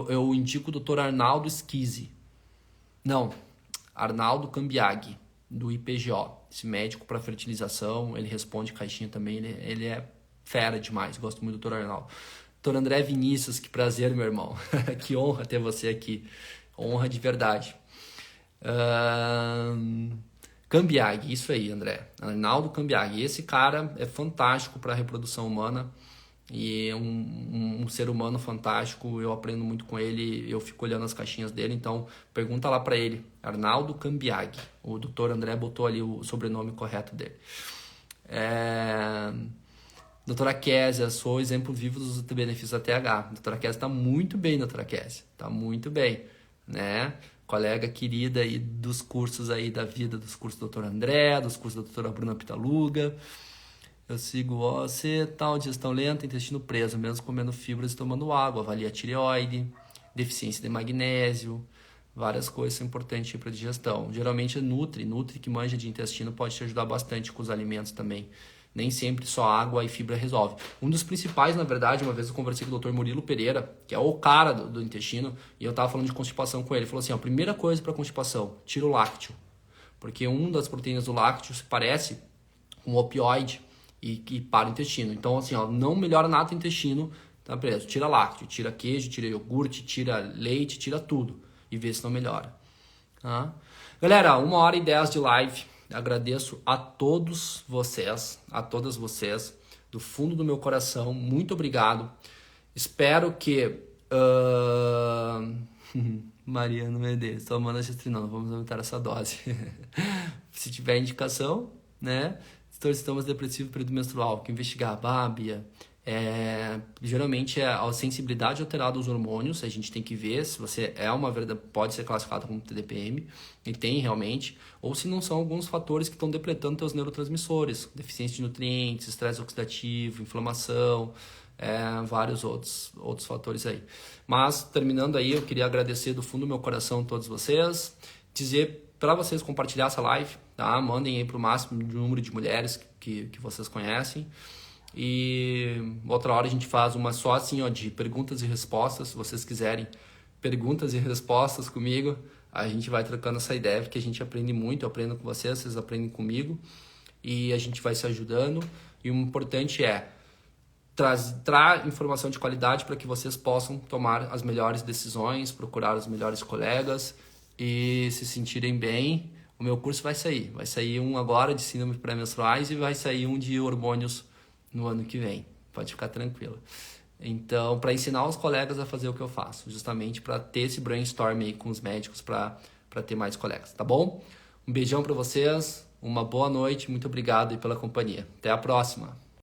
Eu indico o Dr. Arnaldo Schizzi, não, Arnaldo Cambiaghi, do IPGO, esse médico para fertilização, ele responde caixinha também, ele é fera demais, gosto muito do Dr. Arnaldo. Dr. André Vinícius, que prazer, meu irmão, que honra ter você aqui, honra de verdade. Cambiaghi, isso aí, André. Arnaldo Cambiaghi. Esse cara é fantástico para a reprodução humana e é um ser humano fantástico. Eu aprendo muito com ele, eu fico olhando as caixinhas dele, então pergunta lá para ele. Arnaldo Cambiaghi. O Dr. André botou ali o sobrenome correto dele. Doutora Késia, sou exemplo vivo dos benefícios da TH. Doutora Késia está muito bem, doutora Késia. Está muito bem, né? Colega querida aí dos cursos aí da vida, dos cursos do Dr. André, dos cursos da doutora Bruna Pitaluga. Eu sigo você, digestão lenta, intestino preso, mesmo comendo fibras e tomando água. Avalia a tireoide, deficiência de magnésio, várias coisas são importantes para a digestão. Geralmente é Nutri que manja de intestino pode te ajudar bastante com os alimentos também. Nem sempre só água e fibra resolve. Um dos principais, na verdade, uma vez eu conversei com o Dr. Murilo Pereira, que é o cara do intestino, e eu tava falando de constipação com ele. Ele falou assim, a primeira coisa para constipação, tira o lácteo. porque uma das proteínas do lácteo se parece com um opioide e para o intestino. Então, assim, ó, não melhora nada o intestino, tá preso? Tira lácteo, tira queijo, tira iogurte, tira leite, tira tudo e vê se não melhora. Tá? Galera, 1h10 de live. Agradeço a todos vocês, a todas vocês, do fundo do meu coração. Muito obrigado. Espero que... Mariana Medeiros, tomando a gestrinona, vamos aumentar essa dose. Se tiver indicação, né? Sintomas depressivos, período menstrual, que investigar a Bábia, geralmente é a sensibilidade alterada aos hormônios. A gente tem que ver se você pode ser classificado como TDPM, e tem realmente, ou se não são alguns fatores que estão depletando seus neurotransmissores, deficiência de nutrientes, estresse oxidativo, inflamação, vários outros fatores aí. Mas, terminando aí, eu queria agradecer do fundo do meu coração a todos vocês, dizer para vocês compartilhar essa live, tá? Mandem aí para o máximo número de mulheres que vocês conhecem. E outra hora a gente faz uma só assim, ó, de perguntas e respostas. Se vocês quiserem perguntas e respostas comigo, a gente vai trocando essa ideia, porque a gente aprende muito. Eu aprendo com vocês, vocês aprendem comigo, e a gente vai se ajudando. E o importante é trazer informação de qualidade para que vocês possam tomar as melhores decisões, procurar os melhores colegas e se sentirem bem. O meu curso vai sair um agora de síndrome pré-menstruais e vai sair um de hormônios no ano que vem, pode ficar tranquilo. Então, para ensinar os colegas a fazer o que eu faço, justamente para ter esse brainstorm aí com os médicos, para ter mais colegas, tá bom? Um beijão para vocês, uma boa noite, muito obrigado aí pela companhia. Até a próxima!